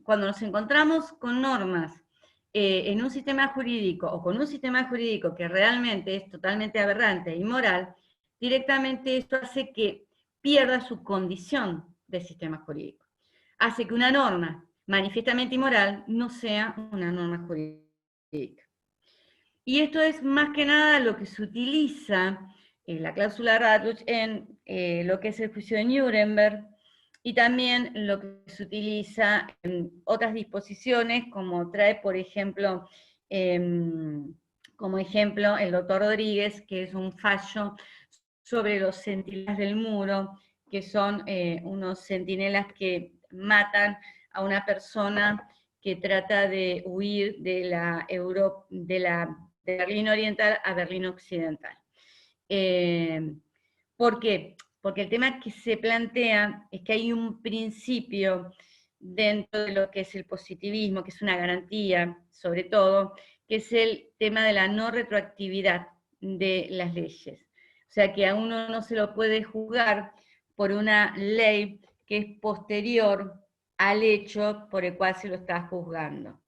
cuando nos encontramos con normas en un sistema jurídico o con un sistema jurídico que realmente es totalmente aberrante e inmoral, directamente esto hace que pierda su condición de sistema jurídico. Hace que una norma manifiestamente inmoral no sea una norma jurídica. Y esto es más que nada lo que se utiliza en la cláusula Radbruch en lo que es el juicio de Nuremberg, y también lo que se utiliza en otras disposiciones, como trae, por ejemplo, como ejemplo, el doctor Rodríguez, que es un fallo sobre los centinelas del muro, que son unos centinelas que matan a una persona que trata de huir de la de Berlín Oriental a Berlín Occidental. ¿Por qué? Porque el tema que se plantea es que hay un principio dentro de lo que es el positivismo, que es una garantía, sobre todo, que es el tema de la no retroactividad de las leyes. O sea, que a uno no se lo puede juzgar por una ley que es posterior al hecho por el cual se lo está juzgando.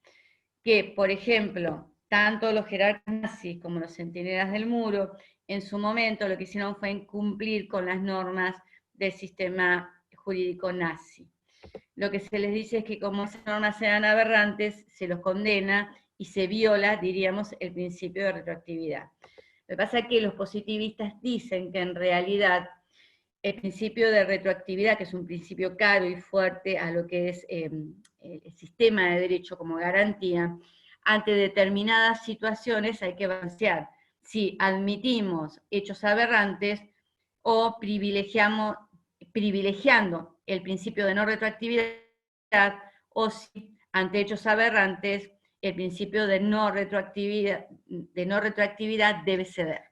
Que, por ejemplo, tanto los jerarcas nazis como los centinelas del muro, en su momento lo que hicieron fue incumplir con las normas del sistema jurídico nazi. Lo que se les dice es que como esas normas eran aberrantes, se los condena y se viola, diríamos, el principio de retroactividad. Lo que pasa es que los positivistas dicen que en realidad el principio de retroactividad, que es un principio caro y fuerte a lo que es el sistema de derecho como garantía, ante determinadas situaciones hay que balancear si admitimos hechos aberrantes o privilegiando el principio de no retroactividad, o si ante hechos aberrantes el principio de no retroactividad debe ceder.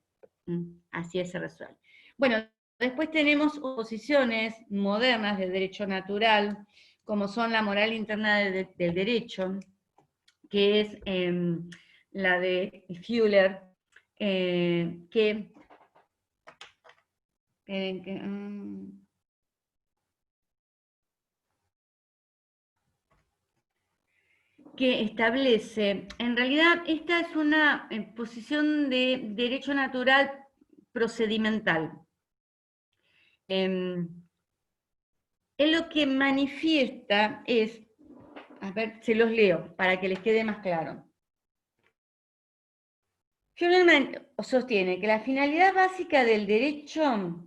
Así se resuelve. Bueno, después tenemos posiciones modernas de derecho natural, como son la moral interna del derecho, que es la de Fuller, que establece, en realidad esta es una posición de derecho natural procedimental. Él lo que manifiesta es, a ver, se los leo para que les quede más claro. Fuller sostiene que la finalidad básica del derecho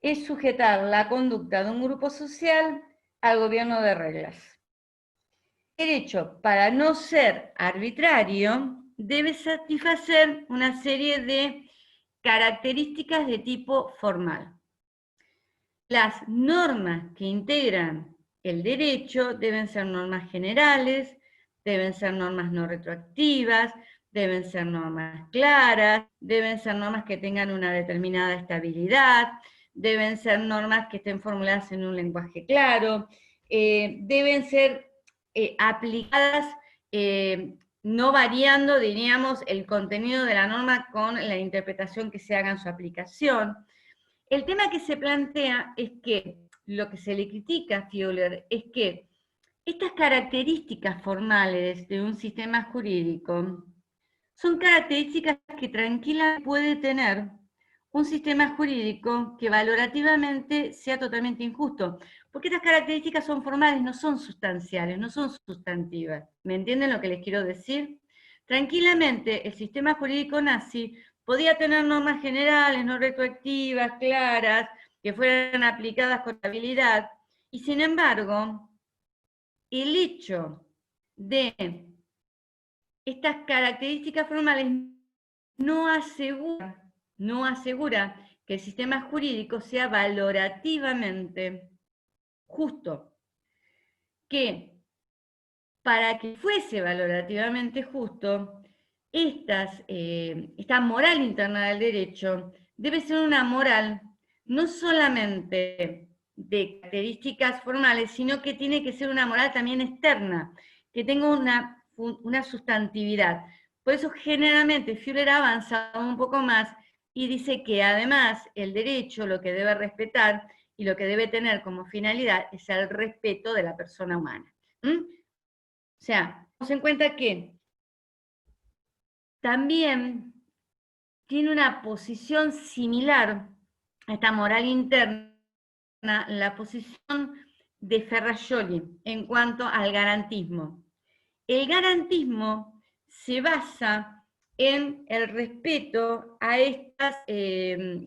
es sujetar la conducta de un grupo social al gobierno de reglas. El derecho, para no ser arbitrario, debe satisfacer una serie de características de tipo formal. Las normas que integran el derecho deben ser normas generales, deben ser normas no retroactivas, deben ser normas claras, deben ser normas que tengan una determinada estabilidad, deben ser normas que estén formuladas en un lenguaje claro, deben ser aplicadas no variando, diríamos, el contenido de la norma con la interpretación que se haga en su aplicación. El tema que se plantea es que lo que se le critica a Fuller es que estas características formales de un sistema jurídico son características que tranquilamente puede tener un sistema jurídico que valorativamente sea totalmente injusto, Porque estas características son formales, no son sustanciales, no son sustantivas. ¿Me entienden lo que les quiero decir? Tranquilamente, el sistema jurídico nazi podía tener normas generales, no retroactivas, claras, que fueran aplicadas con habilidad, y sin embargo, el hecho de estas características formales no asegura que el sistema jurídico sea valorativamente justo. Que para que fuese valorativamente justo, esta moral interna del derecho debe ser una moral no solamente de características formales, sino que tiene que ser una moral también externa, que tenga una sustantividad. Por eso generalmente Führer avanza un poco más y dice que además el derecho lo que debe respetar y lo que debe tener como finalidad es el respeto de la persona humana. O sea, tenemos en cuenta que también tiene una posición similar a esta moral interna, la posición de Ferrajoli en cuanto al garantismo. El garantismo se basa en el respeto a estas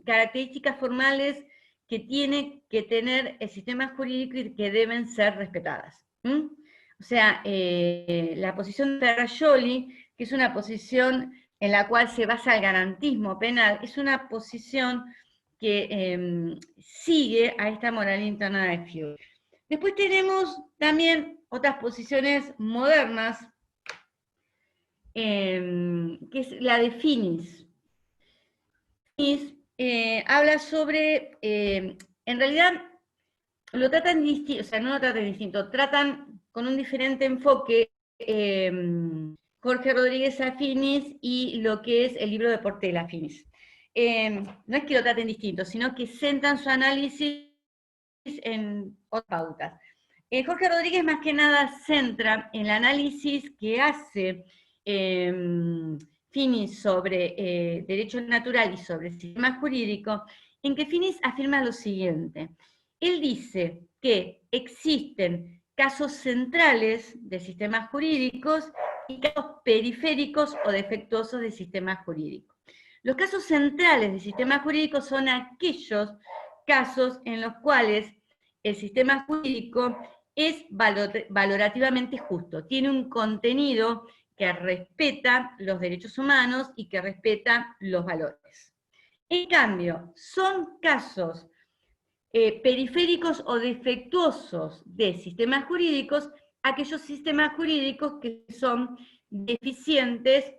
características formales que tiene que tener el sistema jurídico y que deben ser respetadas. O sea, la posición de Ferrajoli, que es una posición en la cual se basa el garantismo penal, es una posición que sigue a esta moral interna de Führer. Después tenemos también otras posiciones modernas, que es la de Finis. Finis habla sobre, en realidad, lo tratan distinto, o sea, no lo tratan distinto, tratan con un diferente enfoque Jorge Rodríguez a Finis y lo que es el libro de Portela a Finis. No es que lo traten distinto, sino que centran su análisis en otras pautas. Jorge Rodríguez más que nada centra el análisis que hace Finis sobre derecho natural y sobre el sistema jurídico, en que Finis afirma lo siguiente. Él dice que existen casos centrales de sistemas jurídicos y casos periféricos o defectuosos de sistemas jurídicos. Los casos centrales de sistemas jurídicos son aquellos casos en los cuales el sistema jurídico es valorativamente justo, tiene un contenido que respeta los derechos humanos y que respeta los valores. En cambio, son casos periféricos o defectuosos de sistemas jurídicos, aquellos sistemas jurídicos que son deficientes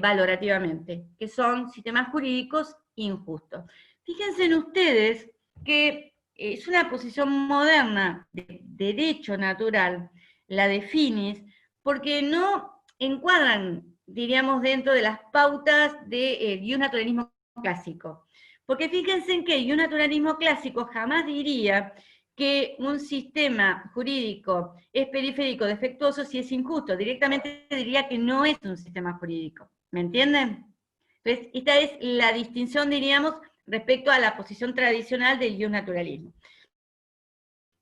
valorativamente, que son sistemas jurídicos injustos. Fíjense en ustedes que es una posición moderna de derecho natural, la de Finis, porque no encuadran, diríamos, dentro de las pautas de un naturalismo clásico. Porque fíjense en que un naturalismo clásico jamás diría que un sistema jurídico es periférico, defectuoso, si es injusto. Directamente diría que no es un sistema jurídico. ¿Me entienden? Entonces, esta es la distinción, diríamos, respecto a la posición tradicional del naturalismo.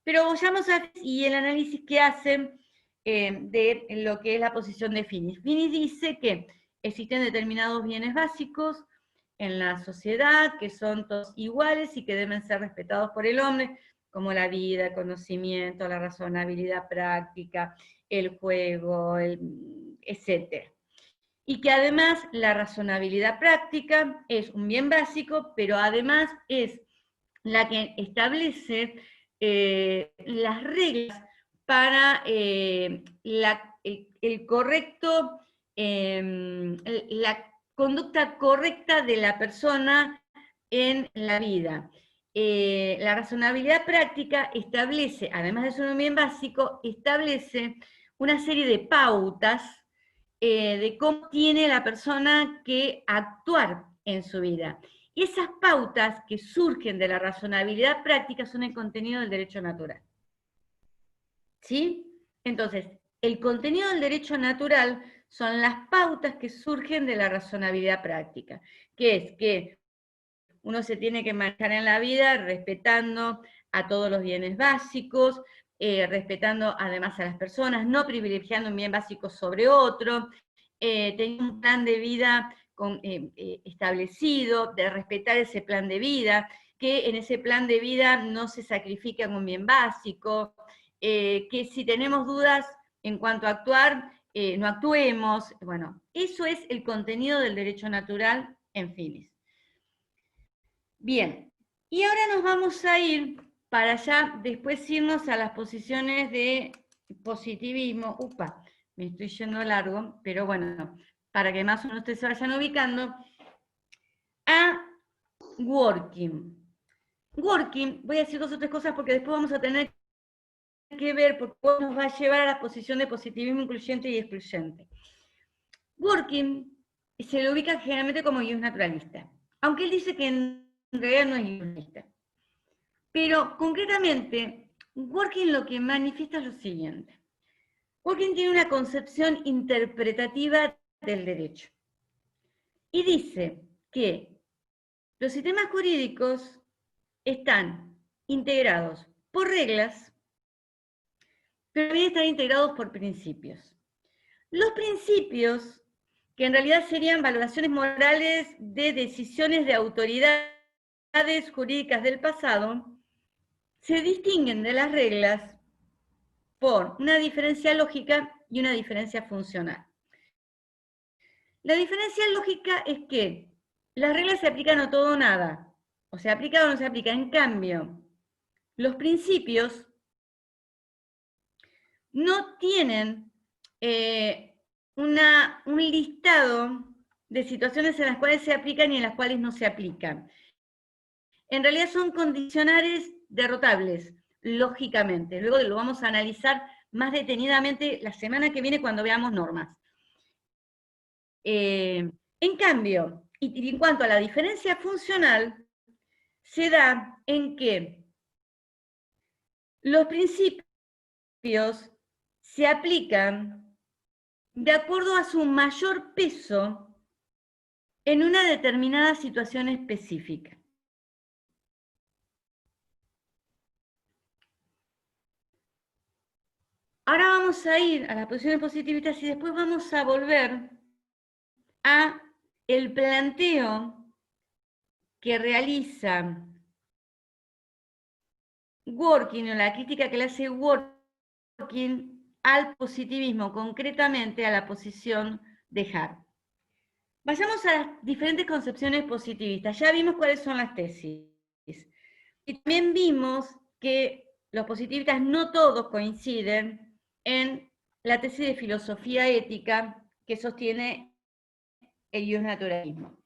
Pero vayamos a y el análisis que hacen de lo que es la posición de Finis. Finis dice que existen determinados bienes básicos en la sociedad que son todos iguales y que deben ser respetados por el hombre, como la vida, el conocimiento, la razonabilidad práctica, el juego, etc. Y que además la razonabilidad práctica es un bien básico, pero además es la que establece las reglas para el correcto, la conducta correcta de la persona en la vida. La razonabilidad práctica establece, además de ser un bien básico, establece una serie de pautas de cómo tiene la persona que actuar en su vida. Y esas pautas que surgen de la razonabilidad práctica son el contenido del derecho natural. ¿Sí? Entonces, el contenido del derecho natural son las pautas que surgen de la razonabilidad práctica, que es que uno se tiene que manejar en la vida respetando a todos los bienes básicos, respetando además a las personas, no privilegiando un bien básico sobre otro, teniendo un plan de vida establecido, de respetar ese plan de vida, que en ese plan de vida no se sacrifique un bien básico, que si tenemos dudas en cuanto a actuar, no actuemos. Bueno, eso es el contenido del derecho natural en finis. Bien, y ahora nos vamos a ir para ya después irnos a las posiciones de positivismo. Upa, me estoy yendo largo, pero bueno, para que más o menos ustedes se vayan ubicando, a working. Working, voy a decir 2 o 3 cosas porque después vamos a tener que ver porque nos va a llevar a la posición de positivismo incluyente y excluyente. Working se lo ubica generalmente como ius naturalista, aunque él dice que en realidad no es ius naturalista. Pero concretamente, Working lo que manifiesta es lo siguiente. Working tiene una concepción interpretativa del derecho. Y dice que los sistemas jurídicos están integrados por reglas, pero también están integrados por principios. Los principios, que en realidad serían valoraciones morales de decisiones de autoridades jurídicas del pasado, se distinguen de las reglas por una diferencia lógica y una diferencia funcional. La diferencia lógica es que las reglas se aplican a todo o nada, o se aplica o no se aplica. En cambio, los principios no tienen un listado de situaciones en las cuales se aplican y en las cuales no se aplican. En realidad son condicionales derrotables, lógicamente. Luego lo vamos a analizar más detenidamente la semana que viene cuando veamos normas. En cambio, y en cuanto a la diferencia funcional, se da en que los principios se aplican de acuerdo a su mayor peso en una determinada situación específica. Ahora vamos a ir a las posiciones positivistas y después vamos a volver a el planteo que realiza Working, o la crítica que le hace Working al positivismo, concretamente a la posición de Hart. Vayamos a las diferentes concepciones positivistas. Ya vimos cuáles son las tesis. Y también vimos que los positivistas no todos coinciden en la tesis de filosofía ética que sostiene el ius naturalismo.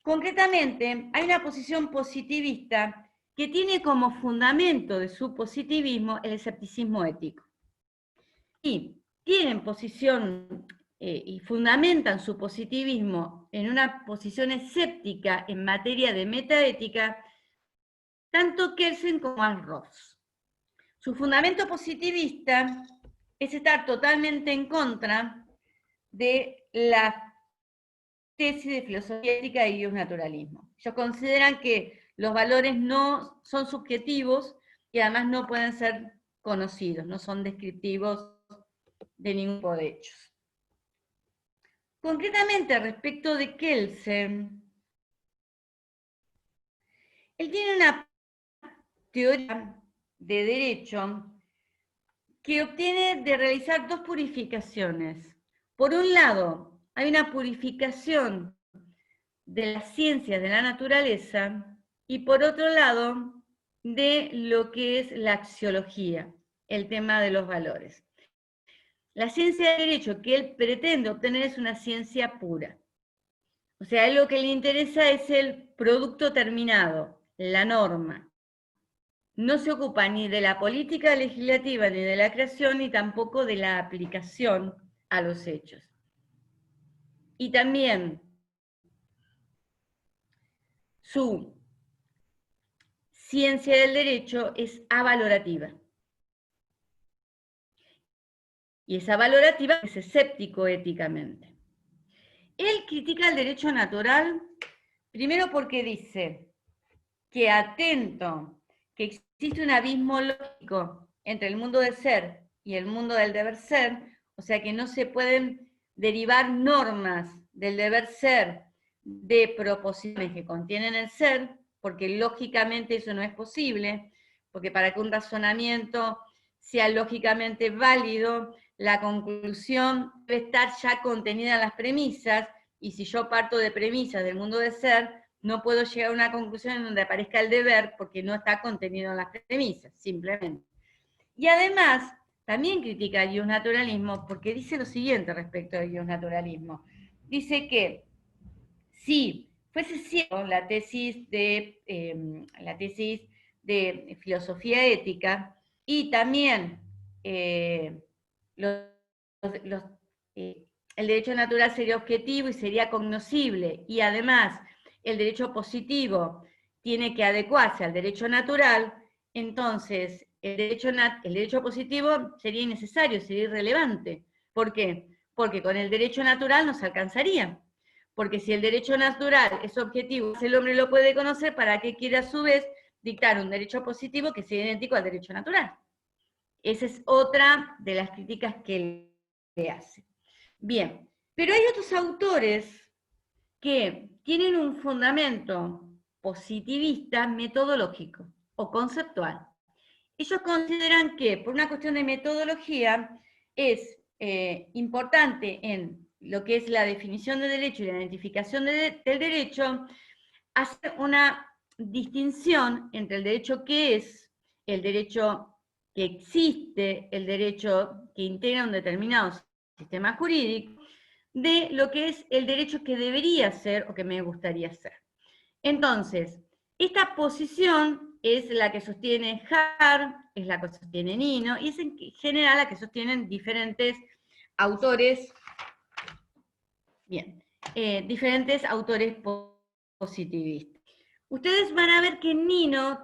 Concretamente, hay una posición positivista que tiene como fundamento de su positivismo el escepticismo ético. Y tienen posición y fundamentan su positivismo en una posición escéptica en materia de metaética, tanto Kelsen como Hans Ross. Su fundamento positivista es estar totalmente en contra de la tesis de filosofía ética y ius naturalismo. Ellos consideran que los valores no son subjetivos y además no pueden ser conocidos, no son descriptivos de ningún tipo de hechos. Concretamente, respecto de Kelsen, él tiene una teoría de derecho que obtiene de realizar 2 purificaciones. Por un lado, hay una purificación de las ciencias de la naturaleza y por otro lado, de lo que es la axiología, el tema de los valores. La ciencia del derecho que él pretende obtener es una ciencia pura. O sea, a él lo que le interesa es el producto terminado, la norma. No se ocupa ni de la política legislativa, ni de la creación, ni tampoco de la aplicación a los hechos. Y también su ciencia del derecho es avalorativa. Y esa valorativa es escéptico éticamente. Él critica el derecho natural, primero porque dice que atento, que existe un abismo lógico entre el mundo del ser y el mundo del deber ser, o sea que no se pueden derivar normas del deber ser de proposiciones que contienen el ser, porque lógicamente eso no es posible, porque para que un razonamiento sea lógicamente válido, la conclusión debe estar ya contenida en las premisas, y si yo parto de premisas del mundo del ser, no puedo llegar a una conclusión en donde aparezca el deber porque no está contenido en las premisas, simplemente. Y además, también critica el naturalismo porque dice lo siguiente respecto al naturalismo. Dice que si fuese cierto la tesis de filosofía ética y también los, los, el derecho natural sería objetivo y sería cognoscible, y además el derecho positivo tiene que adecuarse al derecho natural, entonces el derecho positivo sería innecesario, sería irrelevante. ¿Por qué? Porque con el derecho natural nos alcanzaría. Porque si el derecho natural es objetivo, el hombre lo puede conocer, ¿para qué quiere a su vez dictar un derecho positivo que sea idéntico al derecho natural? Esa es otra de las críticas que él le hace. Bien, pero hay otros autores que tienen un fundamento positivista metodológico o conceptual. Ellos consideran que, por una cuestión de metodología, es importante en lo que es la definición de derecho y la identificación del derecho, hacer una distinción entre el derecho que es, el derecho que existe, el derecho que integra un determinado sistema jurídico, de lo que es el derecho que debería ser o que me gustaría ser. Entonces, esta posición es la que sostiene Hart, es la que sostiene Nino, y es en general la que sostienen diferentes autores, diferentes autores positivistas. Ustedes van a ver que Nino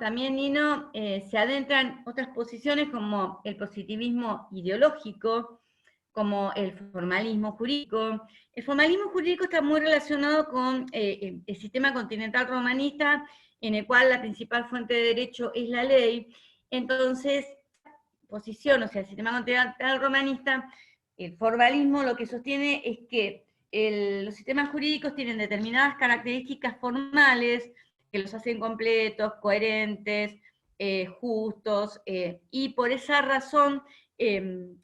se adentra en otras posiciones como el positivismo ideológico, como el formalismo jurídico. El formalismo jurídico está muy relacionado con el sistema continental romanista, en el cual la principal fuente de derecho es la ley. Entonces, posición, o sea, el sistema continental romanista, el formalismo lo que sostiene es que los sistemas jurídicos tienen determinadas características formales que los hacen completos, coherentes, justos, y por esa razón el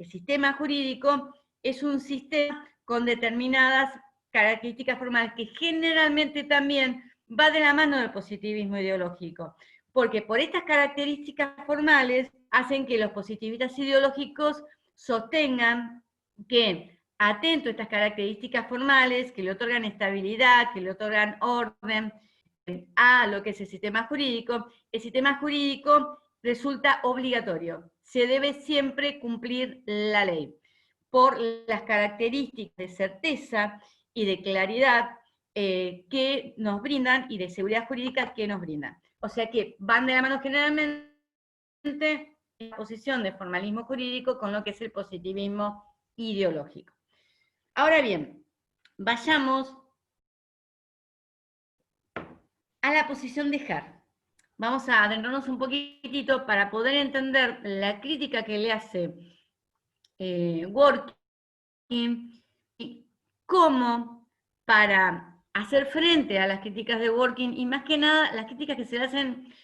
sistema jurídico es un sistema con determinadas características formales que generalmente también va de la mano del positivismo ideológico, porque por estas características formales hacen que los positivistas ideológicos sostengan que, atento a estas características formales, que le otorgan estabilidad, que le otorgan orden a lo que es el sistema jurídico resulta obligatorio. Se debe siempre cumplir la ley por las características de certeza y de claridad que nos brindan y de seguridad jurídica que nos brindan. O sea que van de la mano generalmente la posición de formalismo jurídico con lo que es el positivismo ideológico. Ahora bien, vayamos a la posición de Hart. Vamos a adentrarnos un poquitito para poder entender la crítica que le hace Dworkin y cómo para hacer frente a las críticas de Dworkin y más que nada las críticas que se le hacen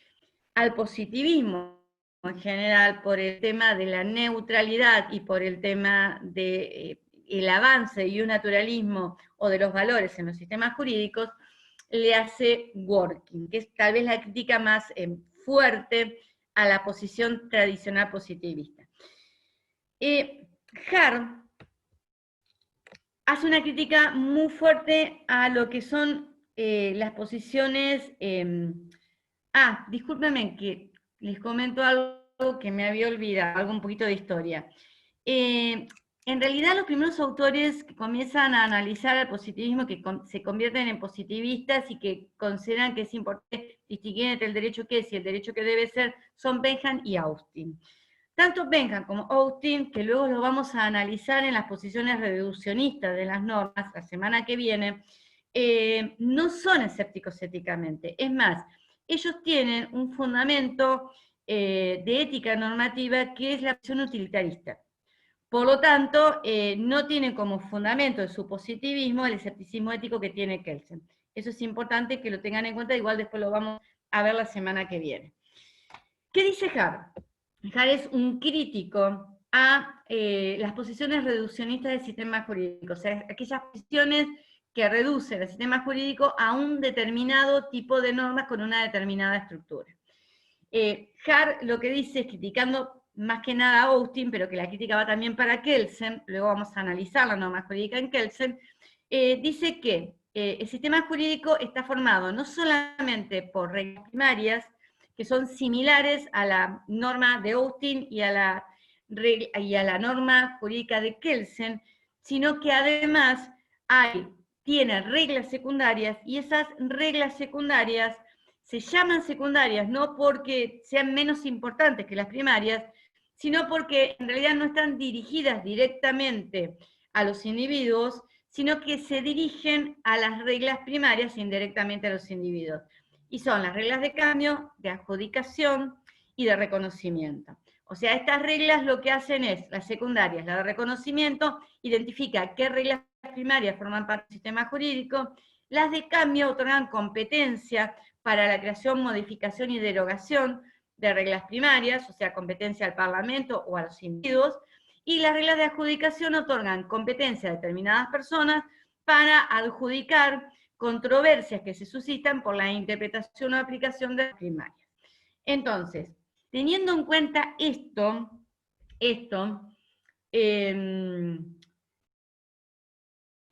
al positivismo en general por el tema de la neutralidad y por el tema de el avance y un naturalismo o de los valores en los sistemas jurídicos, le hace Dworkin, que es tal vez la crítica más fuerte a la posición tradicional positivista. Hart hace una crítica muy fuerte a lo que son las posiciones... discúlpenme que les comento algo que me había olvidado, algo un poquito de historia. En realidad los primeros autores que comienzan a analizar el positivismo, que se convierten en positivistas y que consideran que es importante distinguir entre el derecho que es y el derecho que debe ser, son Bentham y Austin. Tanto Bentham como Austin, que luego lo vamos a analizar en las posiciones reduccionistas de las normas la semana que viene, no son escépticos éticamente. Es más, ellos tienen un fundamento de ética normativa que es la visión utilitarista. Por lo tanto, no tienen como fundamento de su positivismo el escepticismo ético que tiene Kelsen. Eso es importante que lo tengan en cuenta, igual después lo vamos a ver la semana que viene. ¿Qué dice Hart? Hart es un crítico a las posiciones reduccionistas del sistema jurídico, o sea, aquellas posiciones que reducen el sistema jurídico a un determinado tipo de normas con una determinada estructura. Hart lo que dice es, criticando más que nada a Austin, pero que la crítica va también para Kelsen, luego vamos a analizar la norma jurídica en Kelsen, dice que el sistema jurídico está formado no solamente por reglas primarias, que son similares a la norma de Austin y a la norma jurídica de Kelsen, sino que además tiene reglas secundarias, y esas reglas secundarias se llaman secundarias no porque sean menos importantes que las primarias, sino porque en realidad no están dirigidas directamente a los individuos, sino que se dirigen a las reglas primarias indirectamente a los individuos. Y son las reglas de cambio, de adjudicación y de reconocimiento. O sea, estas reglas lo que hacen es, las secundarias, la de reconocimiento, identifica qué reglas primarias forman parte del sistema jurídico, las de cambio otorgan competencia para la creación, modificación y derogación de reglas primarias, o sea, competencia al Parlamento o a los individuos, y las reglas de adjudicación otorgan competencia a determinadas personas para adjudicar controversias que se suscitan por la interpretación o aplicación de las primarias. Entonces, teniendo en cuenta esto,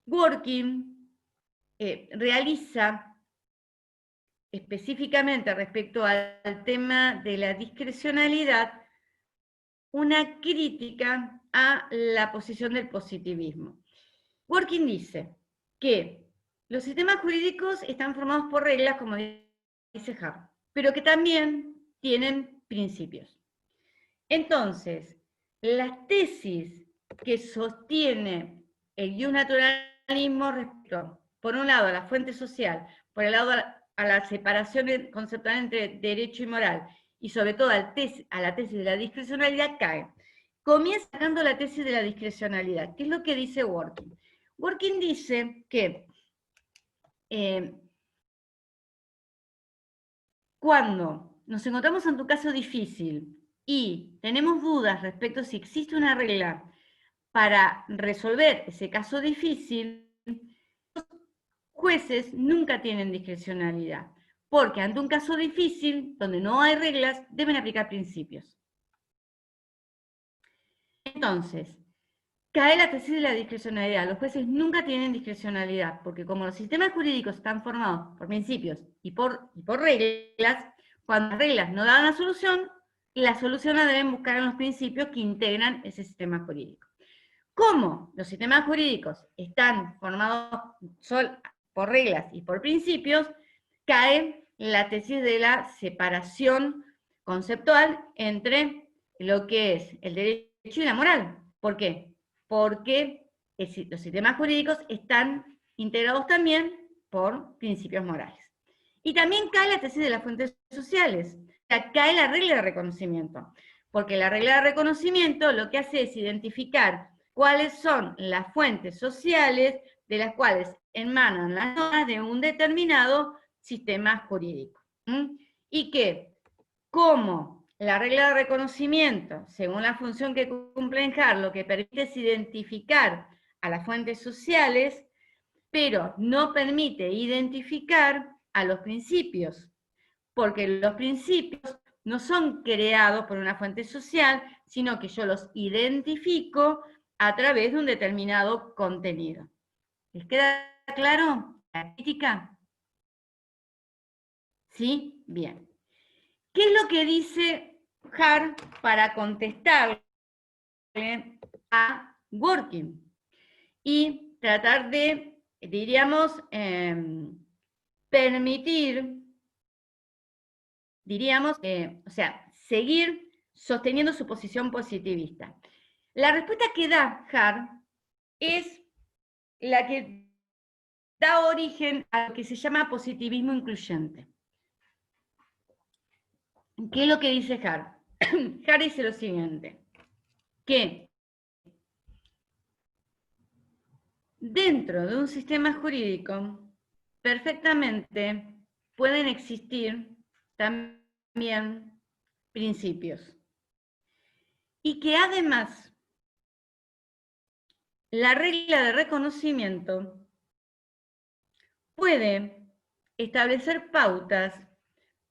Dworkin realiza específicamente respecto al tema de la discrecionalidad una crítica a la posición del positivismo. Dworkin dice que los sistemas jurídicos están formados por reglas, como dice Hart, pero que también tienen principios. Entonces, las tesis que sostiene el naturalismo respecto, por un lado, a la fuente social, por el lado a la separación conceptual entre derecho y moral, y sobre todo a la tesis de la discrecionalidad, caen. Comienza sacando la tesis de la discrecionalidad. ¿Qué es lo que dice Dworkin? Dworkin dice que cuando nos encontramos ante un caso difícil y tenemos dudas respecto a si existe una regla para resolver ese caso difícil, los jueces nunca tienen discrecionalidad, porque ante un caso difícil, donde no hay reglas, deben aplicar principios. Entonces, cae la tesis de la discrecionalidad. Los jueces nunca tienen discrecionalidad, porque como los sistemas jurídicos están formados por principios y por reglas, cuando las reglas no dan la solución la deben buscar en los principios que integran ese sistema jurídico. Como los sistemas jurídicos están formados por reglas y por principios, cae la tesis de la separación conceptual entre lo que es el derecho y la moral. ¿Por qué? Porque los sistemas jurídicos están integrados también por principios morales. Y también cae la tesis de las fuentes sociales, o sea, cae la regla de reconocimiento, porque la regla de reconocimiento lo que hace es identificar cuáles son las fuentes sociales de las cuales emanan las normas de un determinado sistema jurídico. Y que, como la regla de reconocimiento, según la función que cumple en Hart, lo que permite es identificar a las fuentes sociales, pero no permite identificar a los principios, porque los principios no son creados por una fuente social, sino que yo los identifico a través de un determinado contenido. ¿Les queda claro la crítica? ¿Sí? Bien. ¿Qué es lo que dice Hart para contestarle a Dworkin? Y tratar de, diríamos, permitir, diríamos, o sea, seguir sosteniendo su posición positivista. La respuesta que da Hart es la que da origen a lo que se llama positivismo incluyente. ¿qué es lo que dice Hart? Hart dice lo siguiente, que dentro de un sistema jurídico perfectamente pueden existir también principios. Y que además la regla de reconocimiento puede establecer pautas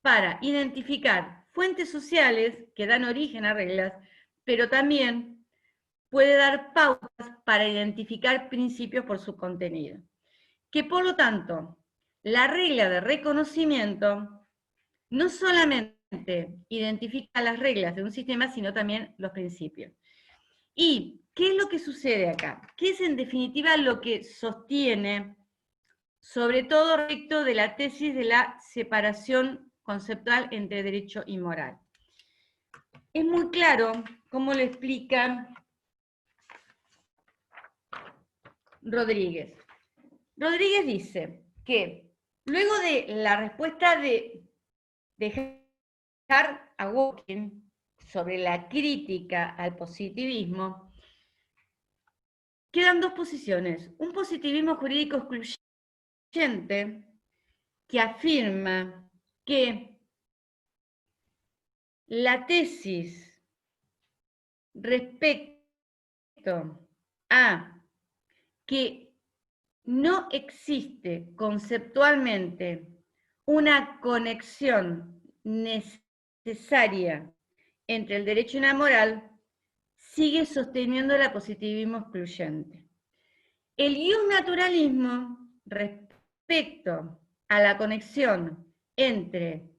para identificar fuentes sociales que dan origen a reglas, pero también puede dar pautas para identificar principios por su contenido. Que por lo tanto, la regla de reconocimiento no solamente identifica las reglas de un sistema, sino también los principios. ¿Y qué es lo que sucede acá? ¿Qué es en definitiva lo que sostiene, sobre todo respecto de la tesis de la separación conceptual entre derecho y moral? Es muy claro cómo lo explica Rodríguez. Rodríguez dice que luego de la respuesta de Hart a Walking sobre la crítica al positivismo, quedan dos posiciones. Un positivismo jurídico excluyente que afirma que la tesis respecto a que no existe conceptualmente una conexión necesaria entre el derecho y la moral, sigue sosteniendo el positivismo excluyente. El naturalismo respecto a la conexión entre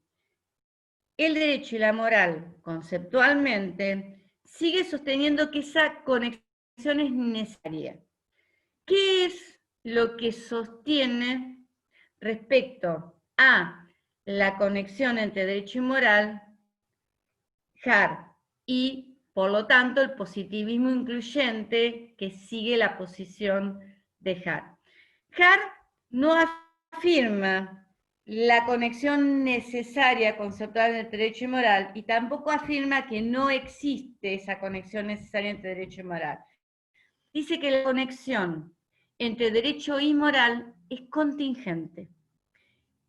el derecho y la moral conceptualmente, sigue sosteniendo que esa conexión es necesaria. ¿Qué es lo que sostiene respecto a la conexión entre derecho y moral Hart y, por lo tanto, el positivismo incluyente que sigue la posición de Hart? Hart no afirma la conexión necesaria conceptual entre derecho y moral y tampoco afirma que no existe esa conexión necesaria entre derecho y moral. Dice que la conexión entre derecho y moral es contingente,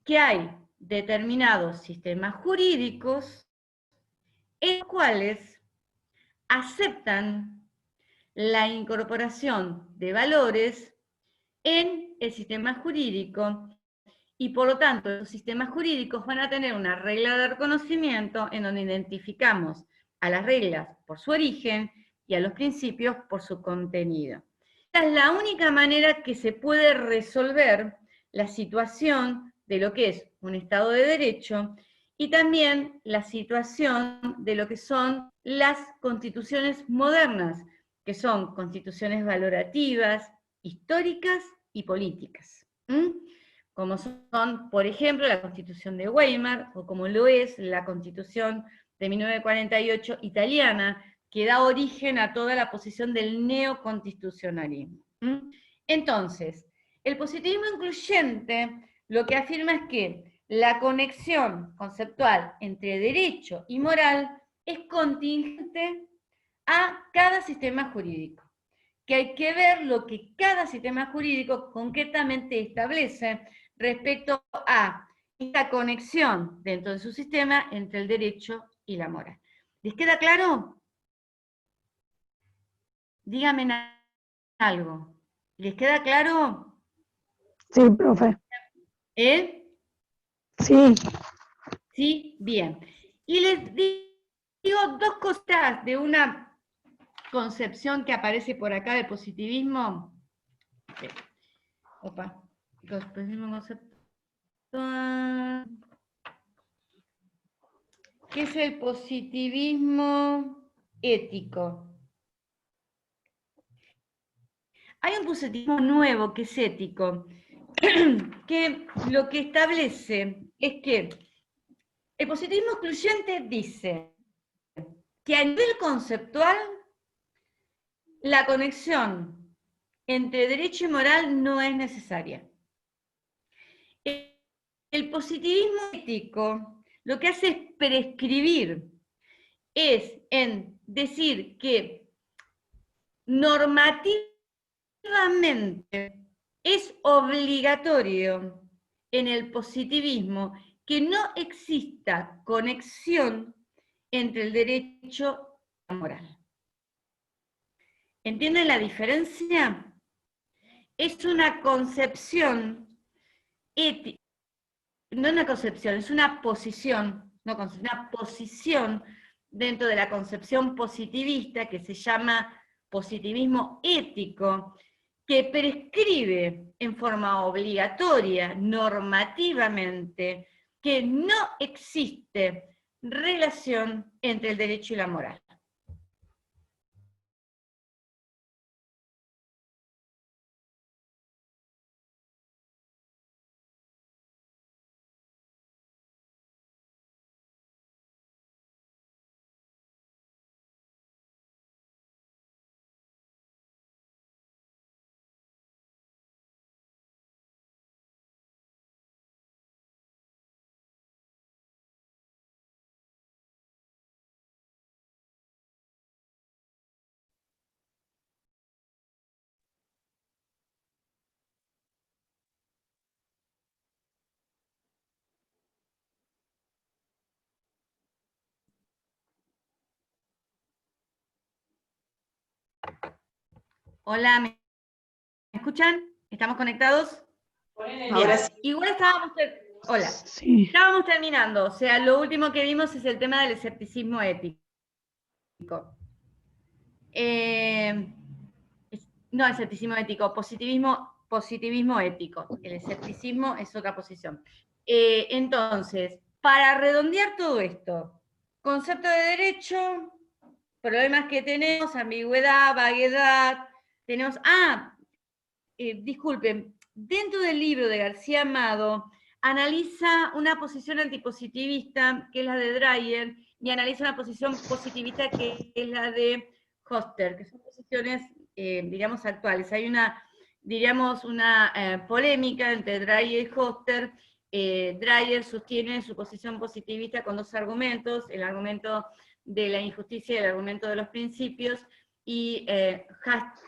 que hay determinados sistemas jurídicos en los cuales aceptan la incorporación de valores en el sistema jurídico y por lo tanto los sistemas jurídicos van a tener una regla de reconocimiento en donde identificamos a las reglas por su origen y a los principios por su contenido. Esta es la única manera que se puede resolver la situación de lo que es un Estado de Derecho y también la situación de lo que son las constituciones modernas, que son constituciones valorativas, históricas y políticas. Como son, por ejemplo, la Constitución de Weimar, o como lo es la Constitución de 1948 italiana, que da origen a toda la posición del neoconstitucionalismo. Entonces, el positivismo incluyente lo que afirma es que la conexión conceptual entre derecho y moral es contingente a cada sistema jurídico, que hay que ver lo que cada sistema jurídico concretamente establece respecto a esta conexión dentro de su sistema entre el derecho y la moral. ¿Les queda claro? Díganme algo. ¿Les queda claro?
Sí, profe.
¿Eh?
Sí.
Sí, bien. Y les digo dos cosas de una concepción que aparece por acá del positivismo. Opa, positivismo conceptual. ¿Qué es el positivismo ético? Hay un positivismo nuevo que es ético, que lo que establece es que el positivismo excluyente dice que a nivel conceptual la conexión entre derecho y moral no es necesaria. El positivismo ético lo que hace es prescribir, es en decir que normativamente es obligatorio en el positivismo que no exista conexión entre el derecho y la moral. ¿Entienden la diferencia? Es una concepción ética, no una concepción, es una posición, no una posición dentro de la concepción positivista que se llama positivismo ético, que prescribe en forma obligatoria, normativamente, que no existe relación entre el derecho y la moral. Hola, ¿me escuchan? ¿Estamos conectados?
Ahora sí.
Igual estábamos, hola,
Sí,
estábamos terminando, o sea, lo último que vimos es el tema del escepticismo ético. No, escepticismo ético, positivismo ético. El escepticismo es otra posición. Entonces, para redondear todo esto, concepto de derecho, problemas que tenemos, ambigüedad, vaguedad, tenemos, disculpen, dentro del libro de García Amado, analiza una posición antipositivista, que es la de Dreyer, y analiza una posición positivista, que es la de Hoster, que son posiciones, digamos, actuales. Hay una, diríamos, una polémica entre Dreyer y Hoster. Dreyer sostiene su posición positivista con dos argumentos, el argumento de la injusticia y el argumento de los principios, y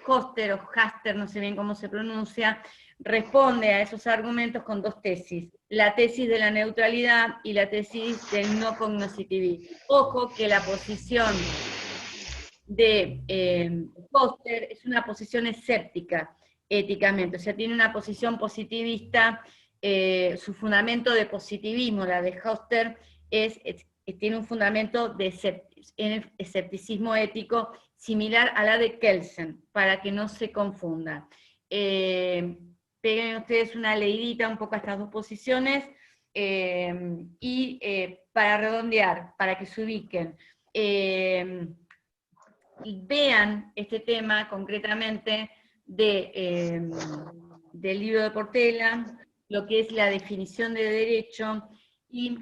Hoster o Haster, no sé bien cómo se pronuncia, responde a esos argumentos con dos tesis, la tesis de la neutralidad y la tesis del no cognoscitivismo. Ojo que la posición de Hoster es una posición escéptica éticamente, o sea, tiene una posición positivista, su fundamento de positivismo, la de Hoster, tiene un fundamento de escepticismo ético similar a la de Kelsen, para que no se confunda. Peguen ustedes una leidita un poco a estas dos posiciones, y para redondear, para que se ubiquen, vean este tema concretamente del libro de Portela, lo que es la definición de derecho, y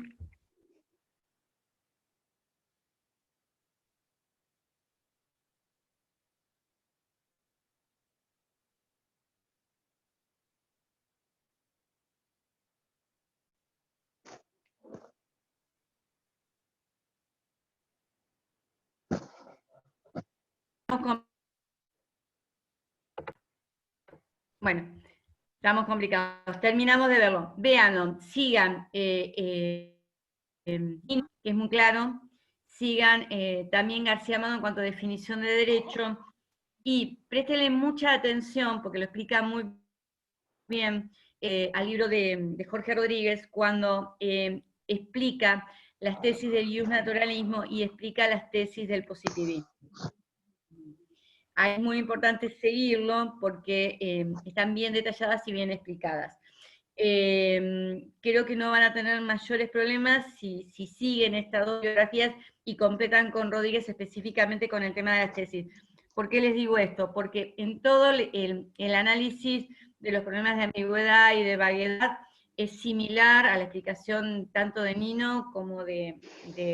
bueno, estamos complicados, terminamos de verlo. Véanlo, sigan, que es muy claro, sigan también García Amado en cuanto a definición de derecho, y préstenle mucha atención, porque lo explica muy bien, al libro de Jorge Rodríguez, cuando explica las tesis del justnaturalismo y explica las tesis del positivismo. Es muy importante seguirlo porque están bien detalladas y bien explicadas. Creo que no van a tener mayores problemas si siguen estas dos biografías y completan con Rodríguez específicamente con el tema de las tesis. ¿Por qué les digo esto? Porque en todo el análisis de los problemas de ambigüedad y de vaguedad es similar a la explicación tanto de Nino como de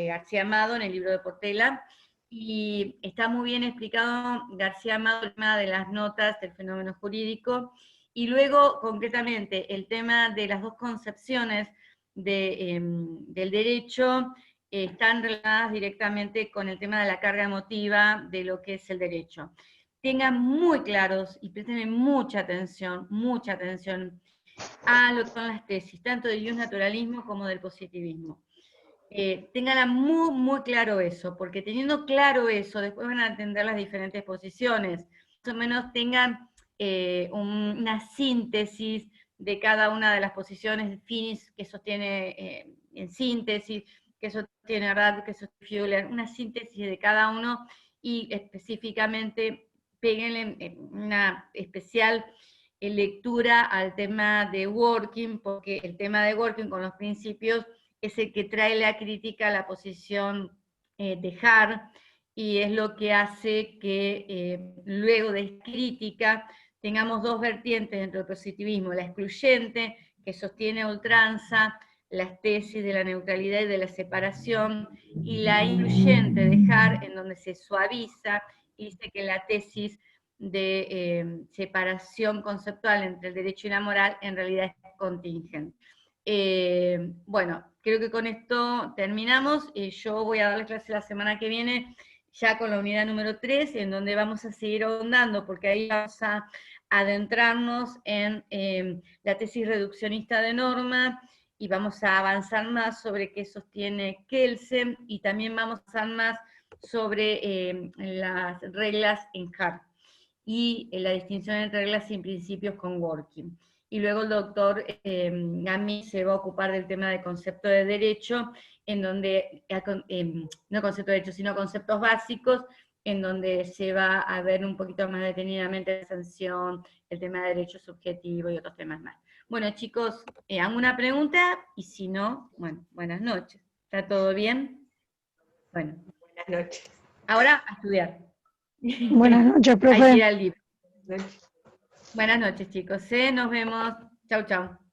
García Amado en el libro de Portela, y está muy bien explicado García Amado el tema de las notas del fenómeno jurídico, y luego concretamente el tema de las dos concepciones del derecho están relacionadas directamente con el tema de la carga emotiva de lo que es el derecho. Tengan muy claros y presten mucha atención a lo que son las tesis, tanto del justnaturalismo como del positivismo. Tengan muy, muy claro eso, porque teniendo claro eso, después van a entender las diferentes posiciones. Más o menos tengan una síntesis de cada una de las posiciones, Finis que sostiene en síntesis, que sostiene Rad, que sostiene Fugler, una síntesis de cada uno, y específicamente péguenle una especial lectura al tema de Working, porque el tema de Working con los principios es el que trae la crítica a la posición de Hart, y es lo que hace que luego de crítica tengamos dos vertientes dentro del positivismo: la excluyente, que sostiene a ultranza las tesis de la neutralidad y de la separación, y la incluyente de Hart, en donde se suaviza y dice que la tesis de separación conceptual entre el derecho y la moral en realidad es contingente. Bueno, creo que con esto terminamos. Yo voy a dar clase la semana que viene ya con la unidad número 3, en donde vamos a seguir ahondando, porque ahí vamos a adentrarnos en la tesis reduccionista de norma, y vamos a avanzar más sobre qué sostiene Kelsen, y también vamos a avanzar más sobre las reglas en Hart, y la distinción entre reglas y principios con Working. Y luego el doctor Gami se va a ocupar del tema de concepto de derecho, en donde, no concepto de derecho, sino conceptos básicos, en donde se va a ver un poquito más detenidamente la sanción, el tema de derecho subjetivo y otros temas más. Bueno, chicos, hago una pregunta, y si no, bueno, buenas noches. ¿Está todo bien? Bueno.
Buenas noches.
Ahora a estudiar.
Buenas noches,
Hay que ir
profe.
al libro. Buenas noches, chicos. Nos vemos. Chau, chau.